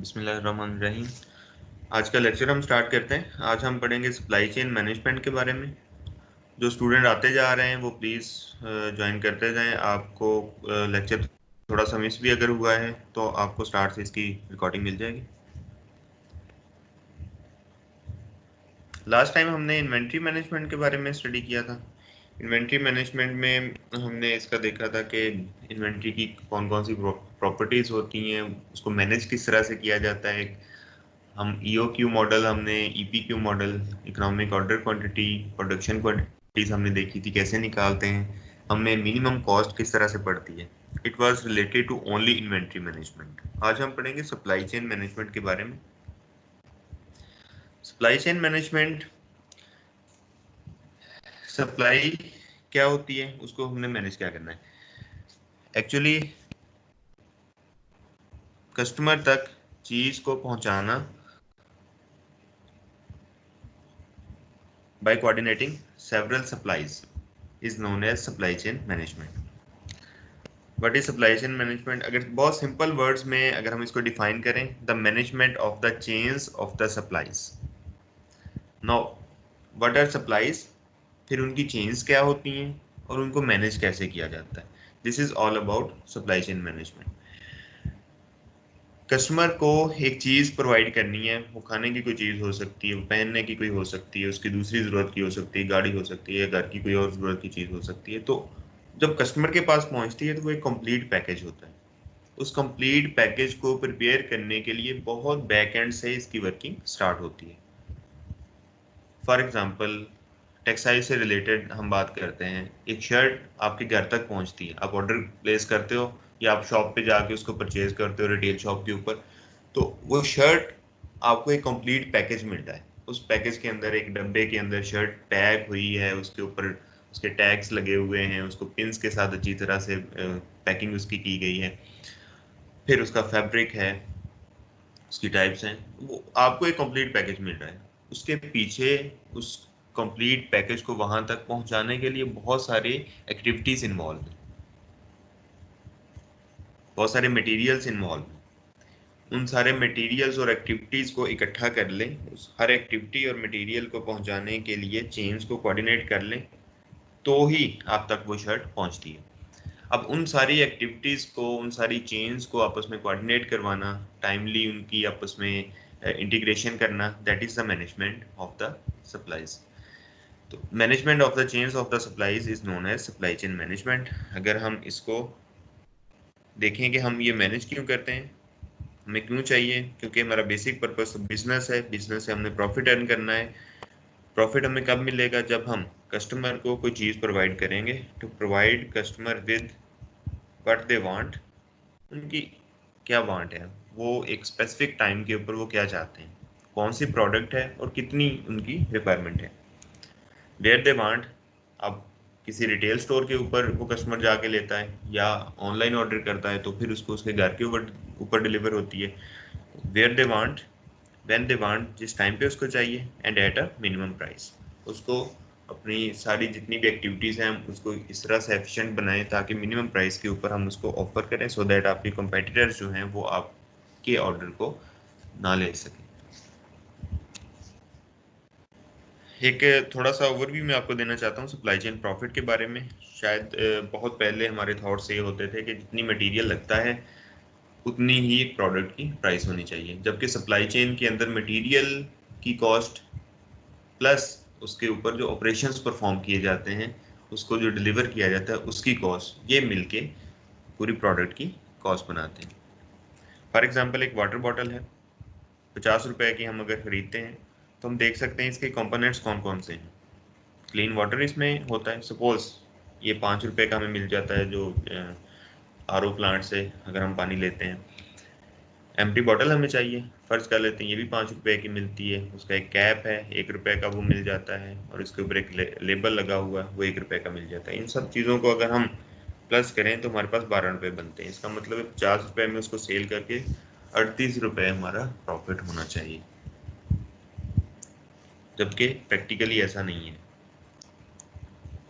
बिस्मिल्लाहिर्रहमानिर्रहीम। आज का लेक्चर हम स्टार्ट करते हैं। आज हम पढ़ेंगे सप्लाई चेन मैनेजमेंट के बारे में। जो स्टूडेंट आते जा रहे हैं वो प्लीज़ ज्वाइन करते जाएं। आपको लेक्चर थोड़ा सा मिस भी अगर हुआ है तो आपको स्टार्ट से इसकी रिकॉर्डिंग मिल जाएगी। लास्ट टाइम हमने इन्वेंट्री मैनेजमेंट के बारे में स्टडी किया था। इन्वेंट्री मैनेजमेंट में हमने इसका देखा था कि इन्वेंट्री की कौन कौन सी प्रॉपर्टीज़ होती हैं, उसको मैनेज किस तरह से किया जाता है। हम ईओक्यू मॉडल, हमने EPQ model, economic order quantity, production quantities हमने देखी थी कैसे निकालते हैं। हमने मिनिमम कॉस्ट किस तरह से पड़ती है। It was related to only inventory management. आज हम पढ़ेंगे सप्लाई चेन मैनेजमेंट के बारे में। सप्लाई चेन मैनेजमेंट, सप्लाई क्या होती है, उसको हमने मैनेज क्या करना है। एक्चुअली कस्टमर तक चीज को पहुंचाना by coordinating several supplies is known as supply chain management. What is supply chain management? अगर बहुत सिंपल वर्ड्स में अगर हम इसको डिफाइन करें, the management of the chains of the supplies. Now what are supplies, फिर उनकी चेन्स क्या होती हैं और उनको मैनेज कैसे किया जाता है। This is all about supply chain management. Customer को एक चीज़ प्रोवाइड करनी है, वो खाने की कोई चीज़ हो सकती है, वो पहनने की कोई हो सकती है, उसकी दूसरी ज़रूरत की हो सकती है, गाड़ी हो सकती है, घर की कोई और ज़रूरत की चीज़ हो सकती है। तो जब कस्टमर के पास पहुंचती है तो वो एक कंप्लीट पैकेज होता है। उस कंप्लीट पैकेज को प्रिपेयर करने के लिए बहुत बैक एंड से इसकी वर्किंग स्टार्ट होती है। फॉर एग्जाम्पल टेक्सटाइल से रिलेटेड हम बात करते हैं। एक शर्ट आपके घर तक पहुंचती है, आप ऑर्डर प्लेस करते हो या आप शॉप पे जाके उसको परचेज करते हो रिटेल शॉप के ऊपर, तो वो शर्ट आपको एक कंप्लीट पैकेज मिल रहा है। उस पैकेज के अंदर एक डब्बे के अंदर शर्ट पैक हुई है, उसके ऊपर उसके टैग्स लगे हुए हैं, उसको पिंस के साथ अच्छी तरह से पैकिंग उसकी की गई है, फिर उसका फैब्रिक है, उसकी टाइप्स हैं, वो आपको एक कंप्लीट पैकेज मिल रहा है। उसके पीछे उस कंप्लीट पैकेज को वहां तक पहुंचाने के लिए बहुत सारी एक्टिविटीज इन्वॉल्व हैं, बहुत सारे मटेरियल्स इन्वॉल्व हैं। उन सारे मटेरियल्स और एक्टिविटीज को इकट्ठा कर लें, उस हर एक्टिविटी और मटेरियल को पहुंचाने के लिए चेन्स को कोऑर्डिनेट कर लें, तो ही आप तक वो शर्ट पहुंचती है। अब उन सारी एक्टिविटीज को, उन सारी चेन्स को आपस में कोऑर्डिनेट करवाना, टाइमली उनकी आपस में इंटीग्रेशन करना, that is the management of the supplies. तो management of the chains of the supplies is known as supply chain management. अगर हम इसको देखें कि हम ये मैनेज क्यों करते हैं, हमें क्यों चाहिए, क्योंकि हमारा बेसिक पर्पस बिजनेस है, बिजनेस से हमने प्रॉफिट अर्न करना है। प्रॉफिट हमें कब मिलेगा, जब हम कस्टमर को कोई चीज़ प्रोवाइड करेंगे। To provide customer with what they want, उनकी क्या वांट है, वो एक स्पेसिफिक टाइम के ऊपर वो क्या चाहते हैं, कौन सी प्रोडक्ट है और कितनी उनकी रिक्वायरमेंट है। वेयर दे वांट, अब किसी रिटेल स्टोर के ऊपर वो कस्टमर जाके लेता है या ऑनलाइन ऑर्डर करता है तो फिर उसको उसके घर के ऊपर डिलीवर होती है। Where they want, when they want, जिस टाइम पे उसको चाहिए, and at a minimum price. उसको अपनी सारी जितनी भी एक्टिविटीज़ हैं हम उसको इस तरह से एफिशिएंट बनाएं ताकि मिनिमम प्राइस के ऊपर हम उसको ऑफर करें, सो दैट आपके कंपेटिटर्स जो हैं वो आपके ऑर्डर को ना ले सकें। एक थोड़ा सा ओवरव्यू मैं आपको देना चाहता हूँ सप्लाई चेन प्रॉफिट के बारे में। शायद बहुत पहले हमारे थॉट्स ये होते थे कि जितनी मटेरियल लगता है उतनी ही एक प्रोडक्ट की प्राइस होनी चाहिए, जबकि सप्लाई चेन के अंदर मटेरियल की कॉस्ट प्लस उसके ऊपर जो ऑपरेशंस परफॉर्म किए जाते हैं, उसको जो डिलीवर किया जाता है उसकी कॉस्ट, ये मिलके पूरी प्रोडक्ट की कॉस्ट बनाते हैं। फॉर एग्जांपल एक वाटर बॉटल है, 50 रुपए की हम अगर खरीदते हैं तो हम देख सकते हैं इसके कंपोनेंट्स कौन कौन से हैं। क्लीन वाटर इसमें होता है, सपोज ये 5 रुपए का हमें मिल जाता है जो आरओ प्लांट से अगर हम पानी लेते हैं। एम्प्टी बॉटल हमें चाहिए, फर्ज कर लेते हैं ये भी 5 रुपए की मिलती है, उसका एक कैप है 1 रुपए का वो मिल जाता है, और इसके ऊपर एक लेबल लगा हुआ है वो 1 रुपए का मिल जाता है। इन सब चीज़ों को अगर हम प्लस करें तो हमारे पास 12 रुपए बनते हैं। इसका मतलब है 50 रुपए में उसको सेल करके 38 रुपए हमारा प्रॉफिट होना चाहिए, जबकि प्रैक्टिकली ऐसा नहीं है।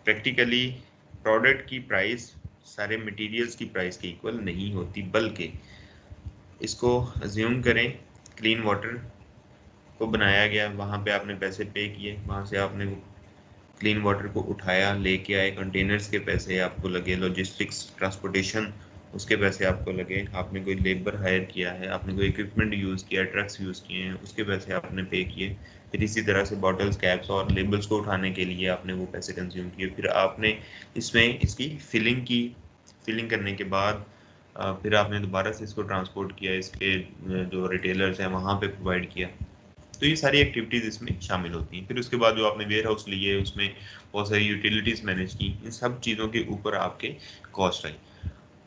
प्रैक्टिकली प्रोडक्ट की प्राइस सारे मटेरियल्स की प्राइस के इक्वल नहीं होती, बल्कि इसको अज्यूम करें क्लीन वाटर को बनाया गया, वहाँ पे आपने पैसे पे किए, वहाँ से आपने क्लीन वाटर को उठाया, लेके आए, कंटेनर्स के पैसे आपको लगे, लॉजिस्टिक्स ट्रांसपोर्टेशन उसके पैसे आपको लगे, आपने कोई लेबर हायर किया है, आपने कोई इक्विपमेंट यूज़ किया, ट्रक्स यूज़ किए हैं, उसके पैसे आपने पे किए। फिर इसी तरह से बॉटल्स, कैप्स और लेबल्स को उठाने के लिए आपने वो पैसे कंज्यूम किए। फिर आपने इसमें इसकी फिलिंग की, फिलिंग करने के बाद फिर आपने दोबारा से इसको ट्रांसपोर्ट किया, इसके जो रिटेलर्स हैं वहाँ पे प्रोवाइड किया। तो ये सारी एक्टिविटीज़ इसमें शामिल होती हैं। फिर उसके बाद जो आपने वेयर हाउस लिए, उसमें बहुत सारी यूटिलिटीज़ मैनेज की, इन सब चीज़ों के ऊपर आपके कॉस्ट आई।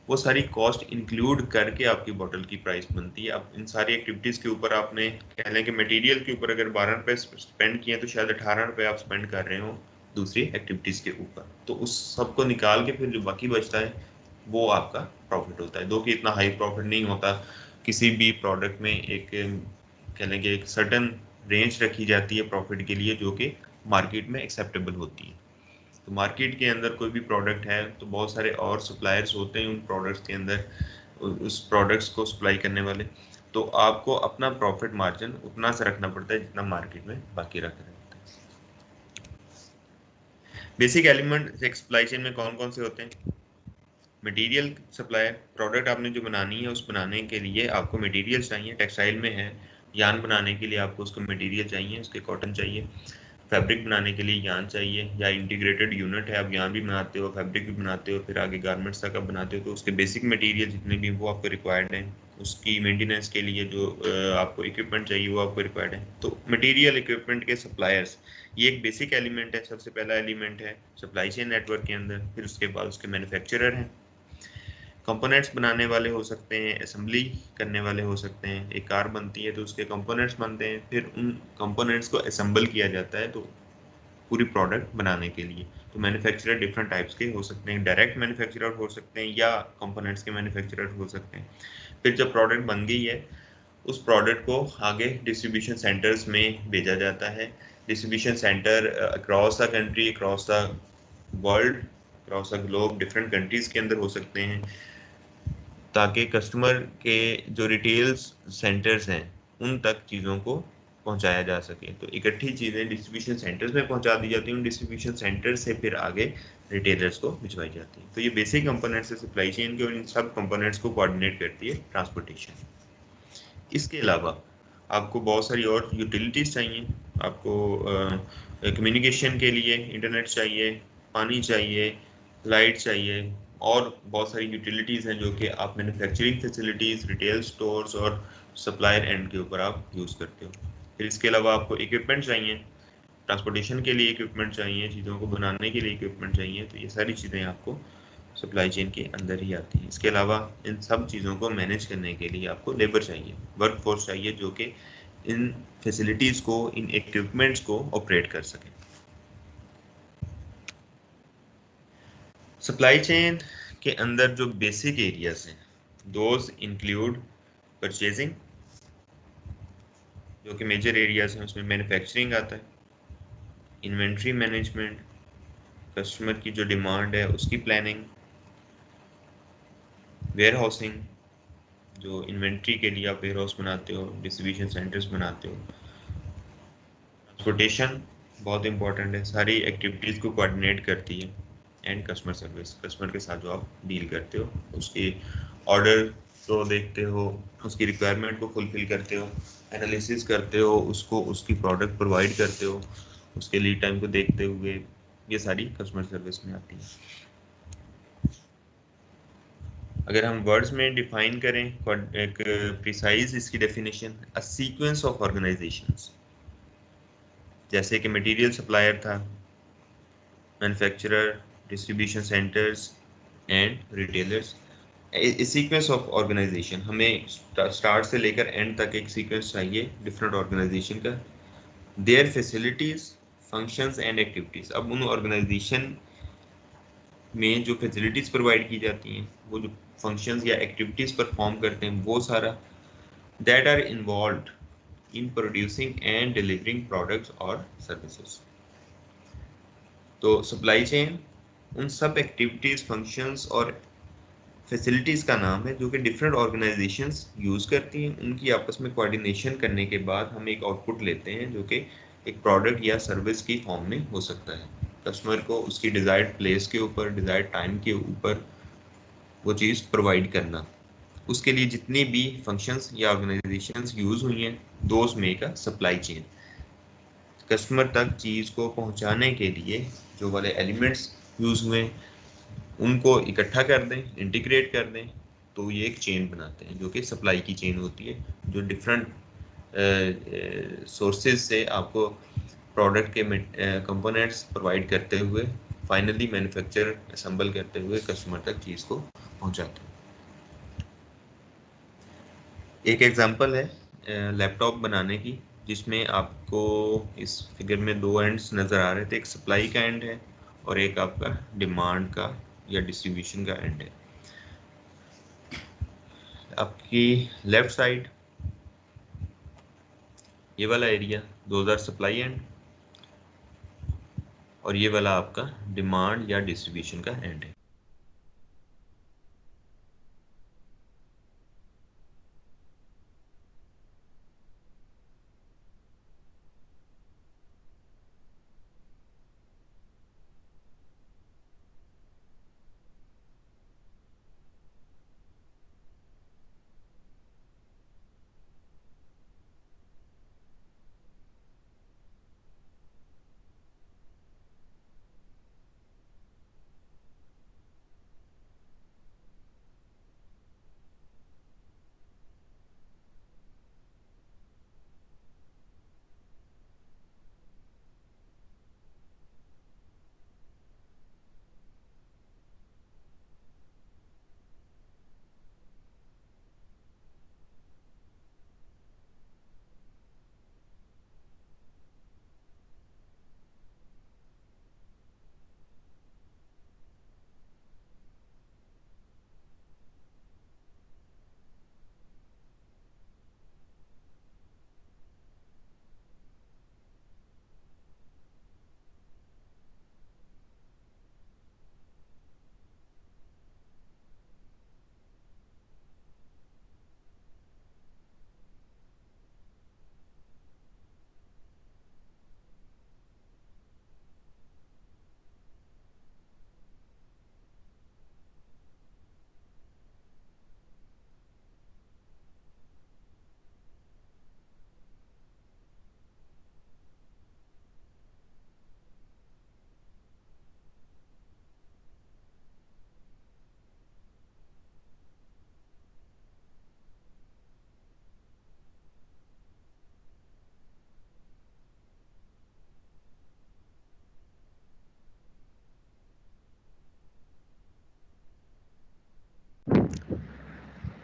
वो सारी कॉस्ट इंक्लूड करके आपकी बॉटल की प्राइस बनती है। अब इन सारी एक्टिविटीज़ के ऊपर आपने कह लें कि मटेरियल के ऊपर अगर 12 रुपये स्पेंड किए तो शायद 18 रुपये आप स्पेंड कर रहे हो दूसरी एक्टिविटीज़ के ऊपर। तो उस सब को निकाल के फिर जो बाकी बचता है वो आपका प्रॉफिट होता है। दो कि इतना हाई प्रॉफिट नहीं होता, किसी भी प्रोडक्ट में एक कह लें कि एक सर्टन रेंज रखी जाती है प्रॉफिट के लिए जो कि मार्केट में एक्सेप्टेबल होती है। तो मार्केट के अंदर कोई भी प्रोडक्ट है तो बहुत सारे और सप्लायर्स होते हैं उन प्रोडक्ट्स के अंदर, उस प्रोडक्ट्स को सप्लाई करने वाले। तो आपको अपना प्रॉफिट मार्जिन उतना सा रखना पड़ता है जितना मार्केट में बाकी रख रहे होते हैं। बेसिक एलिमेंट एक सप्लाई चेन में कौन कौन से होते हैं? मटेरियल सप्लाई, प्रोडक्ट आपने जो बनानी है उस बनाने के लिए आपको मटेरियल चाहिए। टेक्सटाइल में है, यान बनाने के लिए आपको उसको मटेरियल चाहिए, उसके कॉटन चाहिए। फैब्रिक बनाने के लिए यान चाहिए, या इंटीग्रेटेड यूनिट है, आप यान भी बनाते हो, फैब्रिक भी बनाते हो, फिर आगे गारमेंट्स तक आप बनाते हो, तो उसके बेसिक मटेरियल जितने भी वो आपको रिक्वायर्ड हैं। उसकी मेंटेनेंस के लिए जो आपको इक्विपमेंट चाहिए वो आपको रिक्वायर्ड है। तो मटेरियल इक्विपमेंट के सप्लायर्स, ये एक बेसिक एलिमेंट है, सबसे पहला एलिमेंट है सप्लाई चेन नेटवर्क के अंदर। फिर उसके बाद उसके मैन्युफैक्चरर हैं, कंपोनेंट्स बनाने वाले हो सकते हैं, असेंबली करने वाले हो सकते हैं। एक कार बनती है तो उसके कंपोनेंट्स बनते हैं, फिर उन कंपोनेंट्स को असेंबल किया जाता है तो पूरी प्रोडक्ट बनाने के लिए। तो मैन्युफैक्चरर डिफरेंट टाइप्स के हो सकते हैं, डायरेक्ट मैन्युफैक्चरर हो सकते हैं या कंपोनेंट्स के मैन्युफैक्चरर हो सकते हैं। फिर जब प्रोडक्ट बन गई है उस प्रोडक्ट को आगे डिस्ट्रीब्यूशन सेंटर्स में भेजा जाता है। Distribution centre across the country, across the world, across the globe, different countries के अंदर हो सकते हैं, ताकि कस्टमर के जो रिटेल्स सेंटर्स हैं उन तक चीज़ों को पहुंचाया जा सके। तो इकट्ठी चीज़ें डिस्ट्रीब्यूशन सेंटर्स में पहुंचा दी जाती हैं, उन डिस्ट्रीब्यूशन सेंटर से फिर आगे रिटेलर्स को भिजवाई जाती है। तो ये बेसिक कंपोनेंट्स है सप्लाई चेन के, और इन सब कंपोनेंट्स को कोऑर्डिनेट करती है ट्रांसपोर्टेशन। इसके अलावा आपको बहुत सारी और यूटिलिटीज़ चाहिए। आपको कम्युनिकेशन के लिए इंटरनेट चाहिए, पानी चाहिए, लाइट चाहिए, और बहुत सारी यूटिलिटीज़ हैं जो कि आप मैन्युफैक्चरिंग फैसिलिटीज़, रिटेल स्टोर्स और सप्लायर एंड के ऊपर आप यूज़ करते हो। फिर इसके अलावा आपको इक्विपमेंट चाहिए, ट्रांसपोर्टेशन के लिए इक्विपमेंट चाहिए, चीज़ों को बनाने के लिए इक्विपमेंट चाहिए। तो ये सारी चीज़ें आपको सप्लाई चेन के अंदर ही आती है। इसके अलावा इन सब चीज़ों को मैनेज करने के लिए आपको लेबर चाहिए, वर्क फोर्स चाहिए जो कि इन फैसिलिटीज़ को, इन इक्विपमेंट्स को ऑपरेट कर सके। सप्लाई चेन के अंदर जो बेसिक एरियाज हैं दोज इंक्लूड परचेजिंग, जो कि मेजर एरियाज हैं, उसमें मैन्युफैक्चरिंग आता है, इन्वेंट्री मैनेजमेंट, कस्टमर की जो डिमांड है उसकी प्लानिंग, वेयर हाउसिंग, जो इन्वेंट्री के लिए आप वेयर हाउस बनाते हो, डिस्ट्रीब्यूशन सेंटर्स बनाते हो, ट्रांसपोर्टेशन बहुत इंपॉर्टेंट है, सारी एक्टिविटीज़ को कोऑर्डिनेट करती है, एंड कस्टमर सर्विस, कस्टमर के साथ जो आप डील करते हो, उसके ऑर्डर को देखते हो, उसकी रिक्वायरमेंट को फुलफिल करते हो, एनालिसिस करते हो, उसको उसकी प्रोडक्ट प्रोवाइड करते हो, उसके लीड टाइम को देखते हुए, ये सारी कस्टमर सर्विस में आती है। अगर हम वर्ड्स में डिफाइन करें एक प्रिसाइज इसकी definition, a sequence of organisations, जैसे कि मटेरियल सप्लायर था, manufacturer, distribution centres and retailers. A sequence of organisation, हमें स्टार्ट से लेकर एंड तक एक सीक्वेंस चाहिए डिफरेंट ऑर्गेनाइजेशन का। Their facilities, functions and activities, अब उन ऑर्गेनाइजेशन में जो फैसिलिटीज प्रोवाइड की जाती हैं, वो जो फंक्शंस या एक्टिविटीज परफॉर्म करते हैं, वो सारा that are involved in producing and delivering products और सर्विसेज। तो सप्लाई चेन उन सब एक्टिविटीज, फंक्शंस और फैसिलिटीज़ का नाम है, जो कि डिफरेंट ऑर्गेनाइजेशंस यूज़ करती हैं। उनकी आपस में कोऑर्डिनेशन करने के बाद हम एक आउटपुट लेते हैं, जो कि एक प्रोडक्ट या सर्विस की फॉर्म में हो सकता है। कस्टमर को उसकी डिज़ायर्ड प्लेस के ऊपर, डिज़ायर्ड टाइम के ऊपर वो चीज़ प्रोवाइड करना। उसके लिए जितनी भी फंक्शंस या ऑर्गेनाइजेशंस यूज़ हुई हैं, those make a supply chain. Customer तक चीज़ को पहुंचाने के लिए जो वाले एलिमेंट्स यूज़ हुए उनको इकट्ठा कर दें, इंटीग्रेट कर दें, तो ये एक चेन बनाते हैं, जो कि सप्लाई की चेन होती है, जो डिफरेंट सोर्सेज से आपको प्रोडक्ट के कंपोनेंट्स प्रोवाइड करते हुए फाइनली मैन्युफैक्चर असेंबल करते हुए कस्टमर तक चीज़ को पहुंचाते हैं। एक एग्जांपल है लैपटॉप बनाने की, जिसमें आपको इस फिगर में दो एंड्स नज़र आ रहे थे, एक सप्लाई का एंड है और एक आपका डिमांड का या डिस्ट्रीब्यूशन का एंड है। आपकी लेफ्ट साइड ये वाला एरिया 2000 सप्लाई एंड और ये वाला आपका डिमांड या डिस्ट्रीब्यूशन का एंड है।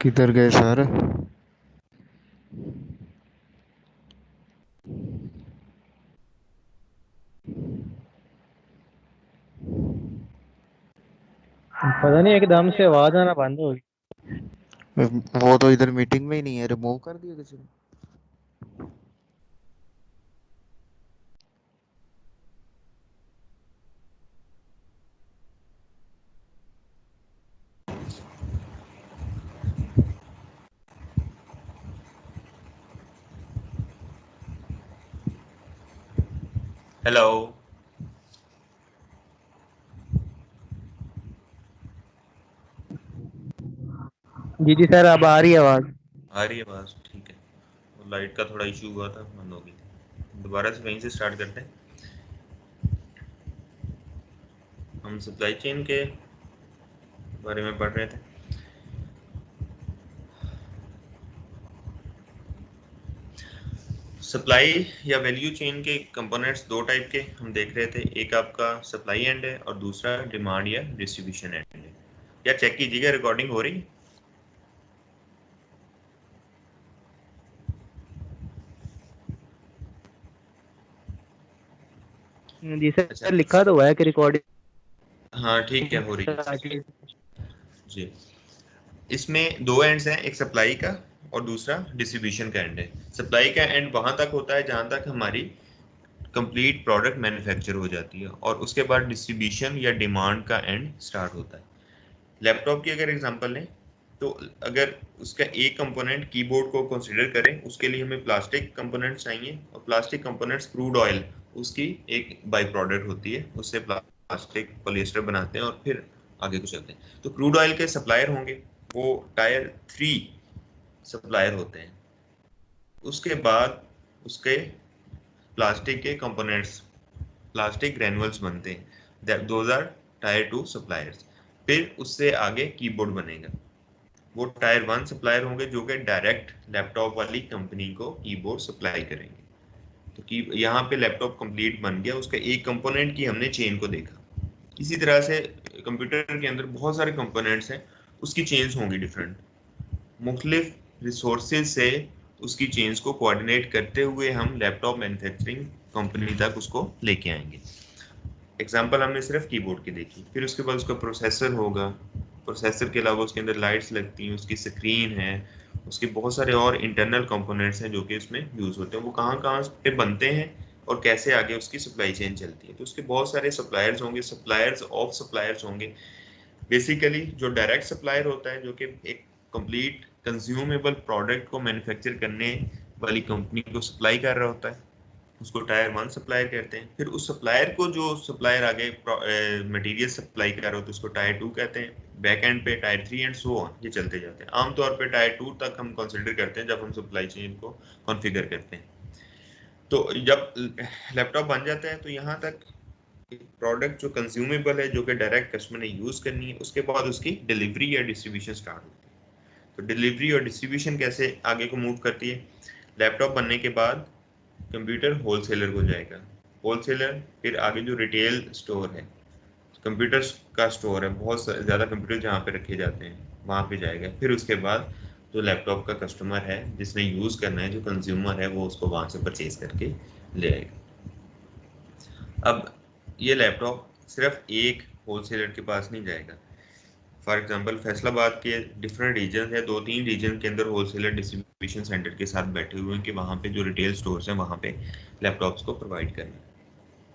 किधर गए सर? पता नहीं एकदम से आवाज आना बंद हो गई। वो तो इधर मीटिंग में ही नहीं है, रिमूव कर दिया किसी ने। हेलो, जी जी सर, अब आ रही है आवाज। आ रही है आवाज़? ठीक है। वो लाइट का थोड़ा इशू हुआ था, बंद हो गई थी। दोबारा से वहीं से स्टार्ट करते हैं। हम सप्लाई चेन के बारे में पढ़ रहे थे। सप्लाई या वैल्यू चेन के कंपोनेंट्स दो टाइप के हम देख रहे थे, एक आपका सप्लाई एंड है और दूसरा डिमांड या डिस्ट्रीब्यूशन एंड है। या चेक कीजिएगा रिकॉर्डिंग हो रही है? जी अच्छा, सर, लिखा तो हुआ है कि रिकॉर्डिंग हाँ ठीक है, हो रही है स्टार्ट। जी। इसमें दो एंड्स हैं, एक सप्लाई का और दूसरा डिस्ट्रीब्यूशन का एंड है। सप्लाई का एंड वहां तक होता है जहां तक हमारी कंप्लीट प्रोडक्ट मैन्युफैक्चर हो जाती है, और उसके बाद डिस्ट्रीब्यूशन या डिमांड का एंड स्टार्ट होता है। लैपटॉप की अगर एग्जांपल लें तो अगर उसका एक कंपोनेंट कीबोर्ड को कंसीडर करें, उसके लिए हमें प्लास्टिक कंपोनेंट्स चाहिए, और प्लास्टिक कंपोनेंट्स क्रूड ऑयल उसकी एक बाई प्रोडक्ट होती है, उससे प्लास्टिक पॉलिएस्टर बनाते हैं और फिर आगे को चलते हैं। तो क्रूड ऑयल के सप्लायर होंगे वो टायर 3 सप्लायर होते हैं। उसके बाद उसके प्लास्टिक के कंपोनेंट्स, प्लास्टिक ग्रैनुअल्स बनते हैं, दोज आर टायर 2 सप्लायर्स। फिर उससे आगे कीबोर्ड बनेगा, वो टायर 1 सप्लायर होंगे जो कि डायरेक्ट लैपटॉप वाली कंपनी को कीबोर्ड सप्लाई करेंगे। तो की यहाँ पे लैपटॉप कंप्लीट बन गया, उसका एक कंपोनेंट की हमने चेन को देखा। इसी तरह से कंप्यूटर के अंदर बहुत सारे कंपोनेंट्स हैं, उसकी चेन्स होंगी डिफरेंट, मुख्तलिफ रिसोर्सेज से उसकी चेन्स को कोऑर्डिनेट करते हुए हम लैपटॉप मैन्युफैक्चरिंग कंपनी तक उसको लेके आएंगे। एग्जांपल हमने सिर्फ कीबोर्ड की देखी, फिर उसके बाद उसका प्रोसेसर होगा, प्रोसेसर के अलावा उसके अंदर लाइट्स लगती हैं, उसकी स्क्रीन है, उसके बहुत सारे और इंटरनल कंपोनेंट्स हैं जो कि उसमें यूज़ होते हैं, वो कहाँ कहाँ पे बनते हैं और कैसे आगे उसकी सप्लाई चेन चलती है। तो उसके बहुत सारे सप्लायर्स होंगे, सप्लायर्स ऑफ सप्लायर्स होंगे। बेसिकली जो डायरेक्ट सप्लायर होता है जो कि एक कंप्लीट कंज्यूमेबल प्रोडक्ट को मैन्युफैक्चर करने वाली कंपनी को सप्लाई कर रहा होता है, उसको टायर 1 सप्लायर कहते हैं। फिर उस सप्लायर को जो सप्लायर आगे मटेरियल सप्लाई कर रहा होता है उसको टायर 2 कहते हैं। बैक एंड पे टायर 3 एंड सो ऑन, ये चलते जाते हैं। आमतौर पे टायर 2 तक हम कंसिडर करते हैं जब हम सप्लाई चेन को कॉन्फ़िगर करते हैं। तो जब लैपटॉप बन जाता है तो यहाँ तक प्रोडक्ट जो कंज्यूमेबल है, जो कि डायरेक्ट कस्टमर ने यूज़ करनी है, उसके बाद उसकी डिलीवरी या डिस्ट्रीब्यूशन स्टार्ट होती है। तो डिलीवरी और डिस्ट्रीब्यूशन कैसे आगे को मूव करती है, लैपटॉप बनने के बाद कंप्यूटर होलसेलर को जाएगा, होलसेलर फिर आगे जो रिटेल स्टोर है, कंप्यूटर्स का स्टोर है, बहुत ज़्यादा कंप्यूटर जहाँ पे रखे जाते हैं वहाँ पे जाएगा। फिर उसके बाद जो लैपटॉप का कस्टमर है जिसने यूज़ करना है, जो कंज्यूमर है, वो उसको वहाँ से परचेज करके ले आएगा। अब ये लैपटॉप सिर्फ एक होलसेलर के पास नहीं जाएगा। फॉर एग्जांपल फैसलाबाद के डिफरेंट रीजन है, 2-3 रीजन के अंदर होलसेलर डिस्ट्रीब्यूशन सेंटर के साथ बैठे हुए हैं कि वहाँ पे जो रिटेल स्टोर्स हैं वहाँ पे लैपटॉप्स को प्रोवाइड करना।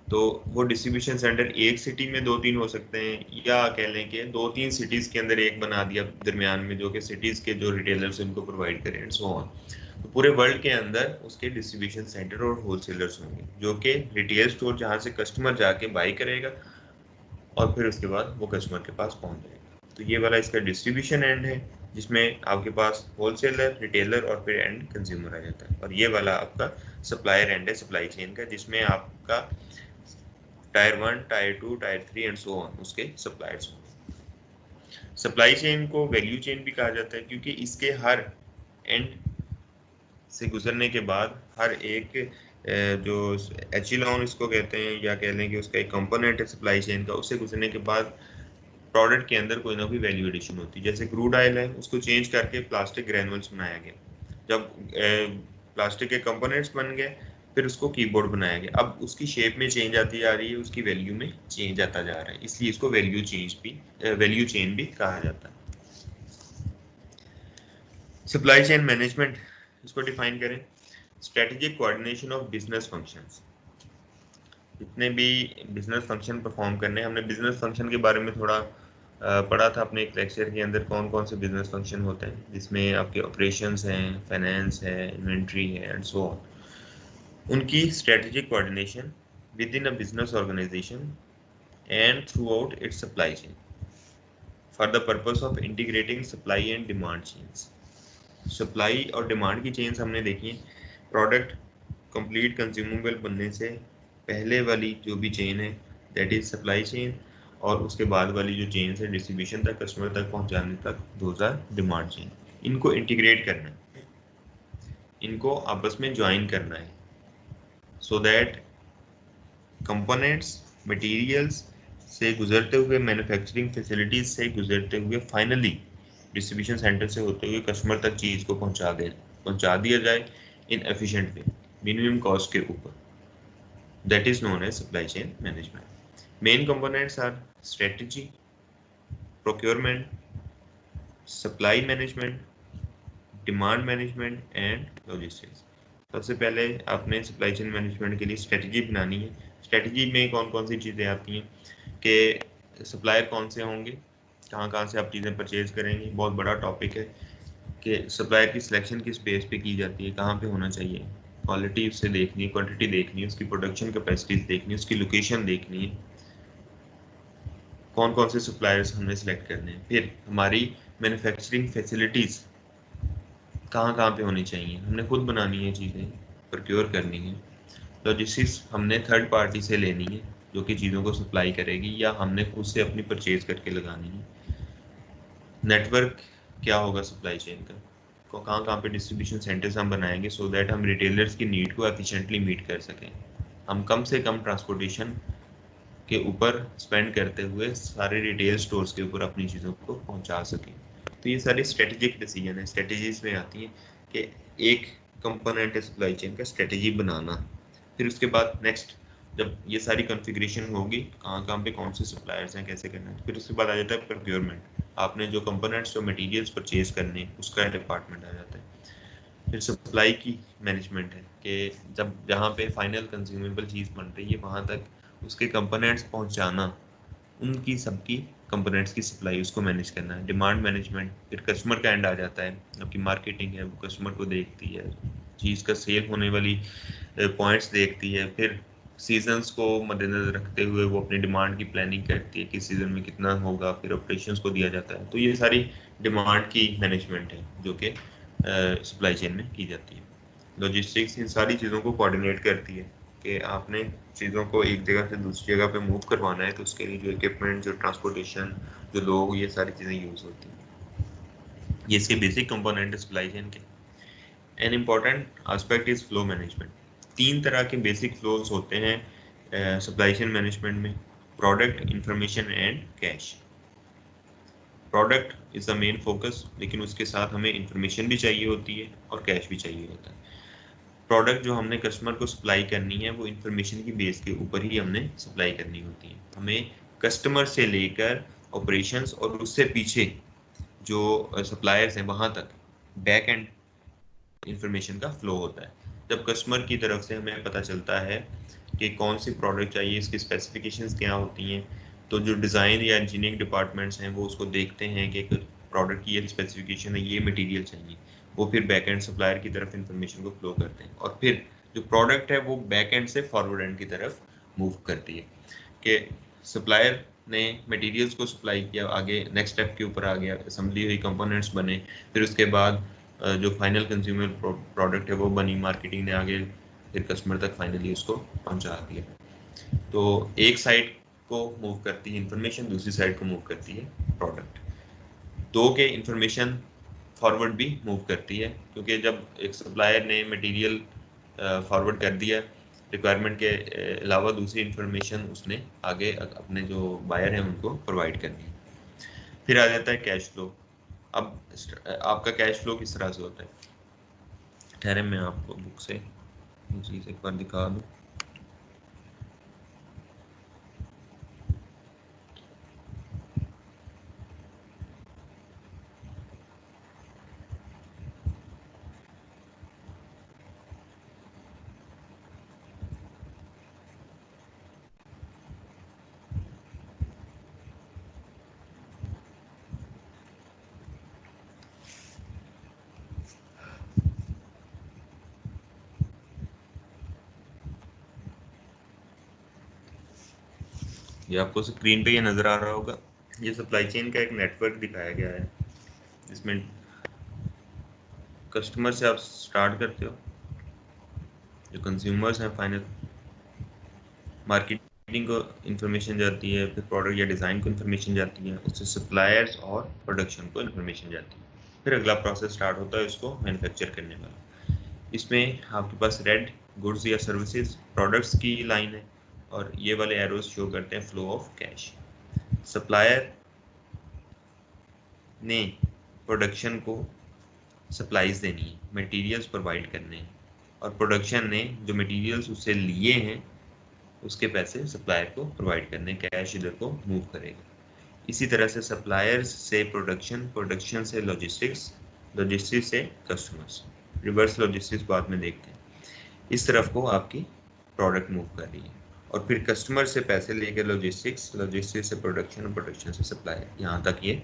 तो वो डिस्ट्रीब्यूशन सेंटर एक सिटी में 2-3 हो सकते हैं, या कह लें कि 2-3 सिटीज़ के अंदर एक बना दिया दरमियान में, जो कि सिटीज़ के जो रिटेलर्स उनको प्रोवाइड करें एंड सो ऑन। तो पूरे वर्ल्ड के अंदर उसके डिस्ट्रीब्यूशन सेंटर और होलसेलर्स होंगे जो कि रिटेल स्टोर जहाँ से कस्टमर जाके बाई करेगा और फिर उसके बाद वो कस्टमर के पास पहुँच जाएगा। तो ये वाला इसका डिस्ट्रीब्यूशन एंड है जिसमें आपके पास होलसेलर, रिटेलर और फिर एंड कंज्यूमर आ जाता है। और ये वाला आपका सप्लायर एंड है सप्लाई चेन का, जिसमें आपका tyre 1, tyre 2, tyre 3 and so on उसके सप्लायर्स होंगे। सप्लाई चेन को वैल्यू चेन भी कहा जाता है क्योंकि इसके हर एंड से गुजरने के बाद हर एक जो एचिलॉन इसको कहते हैं, या कह लें कि उसका एक कंपोनेंट है सप्लाई चेन का, उससे गुजरने के बाद प्रोडक्ट के अंदर कोई ना कोई वैल्यू एडिशन होती है। जैसे क्रूड ऑयल है, उसको चेंज करके प्लास्टिक ग्रैनुअल्स बनाया गया, जब प्लास्टिक के कंपोनेंट्स बन गए फिर उसको कीबोर्ड बनाया गया, अब उसकी शेप में चेंज आती जा रही है, उसकी वैल्यू में चेंज आता जा रहा है, इसलिए इसको वैल्यू चेन भी कहा जाता है। सप्लाई चेन मैनेजमेंट इसको डिफाइन करें, strategic coordination of business functions. जितने भी बिजनेस फंक्शन परफॉर्म करने, हमने बिजनेस फंक्शन के बारे में थोड़ा पढ़ा था अपने एक लेक्चर के अंदर, कौन कौन से बिजनेस फंक्शन होते हैं, जिसमें आपके ऑपरेशंस हैं, फाइनेंस है, इन्वेंट्री है एंड सो ऑन। उनकी strategic coordination within a business organisation and throughout its supply chain for the purpose of integrating supply and demand chains. Supply और demand की चेन्स हमने देखी, product complete consumable बनने से पहले वाली जो भी चेन है दैट इज सप्लाई चेन, और उसके बाद वाली जो चेन है डिस्ट्रीब्यूशन तक, कस्टमर तक पहुंचाने तक, दोज आर डिमांड चेन। इनको इंटीग्रेट करना है, इनको आपस में ज्वाइन करना है, सो दैट कंपोनेंट्स, मटेरियल्स से गुजरते हुए, मैन्युफैक्चरिंग फैसिलिटीज से गुजरते हुए, फाइनली डिस्ट्रीब्यूशन सेंटर से होते हुए कस्टमर तक चीज़ को पहुंचा दिया जाए in efficient way, minimum cost के ऊपर। That is known as supply chain management. Main components are strategy, procurement, supply management, demand management and logistics. सबसे पहले आपने सप्लाई चेन मैनेजमेंट के लिए स्ट्रेटजी बनानी है। स्ट्रेटजी में कौन कौन सी चीज़ें आती हैं कि सप्लायर कौन से होंगे, कहाँ कहाँ से आप चीज़ें परचेज करेंगे, बहुत बड़ा टॉपिक है कि सप्लायर की सिलेक्शन किस बेस पे की जाती है, कहाँ पे होना चाहिए, क्वालिटी उससे देखनी है, क्वांटिटी देखनी है, उसकी प्रोडक्शन कैपेसिटीज देखनी है, उसकी लोकेशन देखनी है, कौन कौन से सप्लायर्स हमने सेलेक्ट करने हैं, फिर हमारी मैन्युफैक्चरिंग फैसिलिटीज़ कहाँ कहाँ पे होनी चाहिए, हमने खुद बनानी है चीज़ें, प्रोक्योर करनी है, लॉजिस्टिक्स हमने थर्ड पार्टी से लेनी है जो कि चीज़ों को सप्लाई करेगी, या हमने खुद से अपनी परचेज करके लगानी है, नेटवर्क क्या होगा सप्लाई चेन का, को कहाँ कहाँ पे डिस्ट्रीब्यूशन सेंटर्स हम बनाएंगे सो दैट हम रिटेलर्स की नीड को एफिशिएंटली मीट कर सकें, हम कम से कम ट्रांसपोर्टेशन के ऊपर स्पेंड करते हुए सारे रिटेल स्टोर्स के ऊपर अपनी चीज़ों को पहुंचा सकें। तो ये सारे स्ट्रेटेजिक डिसीजन है, स्ट्रेटेजीज में आती हैं कि एक कंपोनेंट है सप्लाई चेन का स्ट्रेटेजी बनाना, फिर उसके बाद नेक्स्ट जब ये सारी कॉन्फ़िगरेशन होगी कहाँ कहाँ पे कौन से सप्लायर्स हैं कैसे करना है, फिर उसके बाद आ जाता है प्रोक्योरमेंट, आपने जो कंपोनेंट्स जो मटेरियल्स परचेज करने उसका डिपार्टमेंट आ जाता है। फिर सप्लाई की मैनेजमेंट है कि जब जहाँ पे फाइनल कंज्यूमेबल चीज़ बन रही है वहाँ तक उसके कंपोनेंट्स पहुँचाना, उनकी सबकी कंपोनेंट्स की सप्लाई उसको मैनेज करना है। डिमांड मैनेजमेंट, फिर कस्टमर का एंड आ जाता है, आपकी मार्केटिंग है वो कस्टमर को देखती है, चीज़ का सेल होने वाली पॉइंट्स देखती है, फिर सीजन्स को मद्देनजर रखते हुए वो अपनी डिमांड की प्लानिंग करती है कि सीजन में कितना होगा, फिर ऑपरेशंस को दिया जाता है। तो ये सारी डिमांड की मैनेजमेंट है जो कि सप्लाई चेन में की जाती है। लॉजिस्टिक्स इन सारी चीज़ों को कोऑर्डिनेट करती है कि आपने चीज़ों को एक जगह से दूसरी जगह पे मूव करवाना है तो उसके लिए जो इक्विपमेंट, जो ट्रांसपोर्टेशन, जो लोग, ये सारी चीज़ें यूज़ होती हैं। ये इसके बेसिक कंपोनेंट है सप्लाई चेन के। An important aspect is flow management. 3 तरह के बेसिक फ्लोज होते हैं सप्लाई चेन मैनेजमेंट में, product, information and cash. Product is the main focus, लेकिन उसके साथ हमें इंफॉर्मेशन भी चाहिए होती है और कैश भी चाहिए होता है। प्रोडक्ट जो हमने कस्टमर को सप्लाई करनी है वो इंफॉर्मेशन की बेस के ऊपर ही हमने सप्लाई करनी होती है। हमें कस्टमर से लेकर ऑपरेशंस और उससे पीछे जो सप्लायर्स हैं वहाँ तक बैक एंड इंफॉर्मेशन का फ्लो होता है। जब कस्टमर की तरफ से हमें पता चलता है कि कौन सी प्रोडक्ट चाहिए, इसकी स्पेसिफिकेशंस क्या होती हैं, तो जो डिज़ाइन या इंजीनियरिंग डिपार्टमेंट्स हैं वो उसको देखते हैं कि प्रोडक्ट की ये स्पेसिफिकेशन है, ये मटेरियल चाहिए, वो फिर बैक एंड सप्लायर की तरफ इंफॉर्मेशन को फ्लो करते हैं और फिर जो प्रोडक्ट है वो बैक एंड से फॉरवर्ड एंड की तरफ मूव करती है कि सप्लायर ने मटेरियल्स को सप्लाई किया, आगे नेक्स्ट स्टेप के ऊपर आ गया, असेंबली हुई, कंपोनेंट्स बने, फिर उसके बाद जो फाइनल कंज्यूमर प्रोडक्ट है वो बनी, मार्केटिंग ने आगे फिर कस्टमर तक फाइनली उसको पहुंचा दिया। तो एक साइड को मूव करती है इंफॉर्मेशन, दूसरी साइड को मूव करती है प्रोडक्ट। दो के इंफॉर्मेशन फॉरवर्ड भी मूव करती है, क्योंकि जब एक सप्लायर ने मटेरियल फॉरवर्ड कर दिया, रिक्वायरमेंट के अलावा दूसरी इंफॉर्मेशन उसने आगे अपने जो बायर हैं उनको प्रोवाइड करनी है। फिर आ जाता है कैश फ्लो। अब आपका कैश फ्लो किस तरह से होता है, ठहरे मैं आपको बुक से चीज़ एक बार दिखा दूँ। ये आपको स्क्रीन पे ये नज़र आ रहा होगा, ये सप्लाई चेन का एक नेटवर्क दिखाया गया है जिसमें कस्टमर से आप स्टार्ट करते हो, जो कंज्यूमर्स हैं फाइनल, मार्केटिंग को इन्फॉर्मेशन जाती है, फिर प्रोडक्ट या डिज़ाइन को इन्फॉर्मेशन जाती है, उससे सप्लायर्स और प्रोडक्शन को इन्फॉर्मेशन जाती है, फिर अगला प्रोसेस स्टार्ट होता है उसको मैन्युफैक्चर करने वाला। इसमें आपके पास रेड गुड्स या सर्विसेज प्रोडक्ट्स की लाइन है और ये वाले एरोज शो करते हैं फ्लो ऑफ कैश। सप्लायर ने प्रोडक्शन को सप्लाईज देनी है, मटेरियल्स प्रोवाइड करने हैं, और प्रोडक्शन ने जो मटेरियल्स उससे लिए हैं उसके पैसे सप्लायर को प्रोवाइड करने, कैश इधर को मूव करेगा। इसी तरह से सप्लायर्स से प्रोडक्शन, प्रोडक्शन से लॉजिस्टिक्स, लॉजिस्टिक्स से कस्टमर्स, रिवर्स लॉजिस्टिक्स बाद में देखते हैं। इस तरफ को आपकी प्रोडक्ट मूव कर रही है। और फिर कस्टमर से पैसे लेकर लॉजिस्टिक्स, लॉजिस्टिक्स से प्रोडक्शन और प्रोडक्शन से सप्लाई, यहाँ तक ये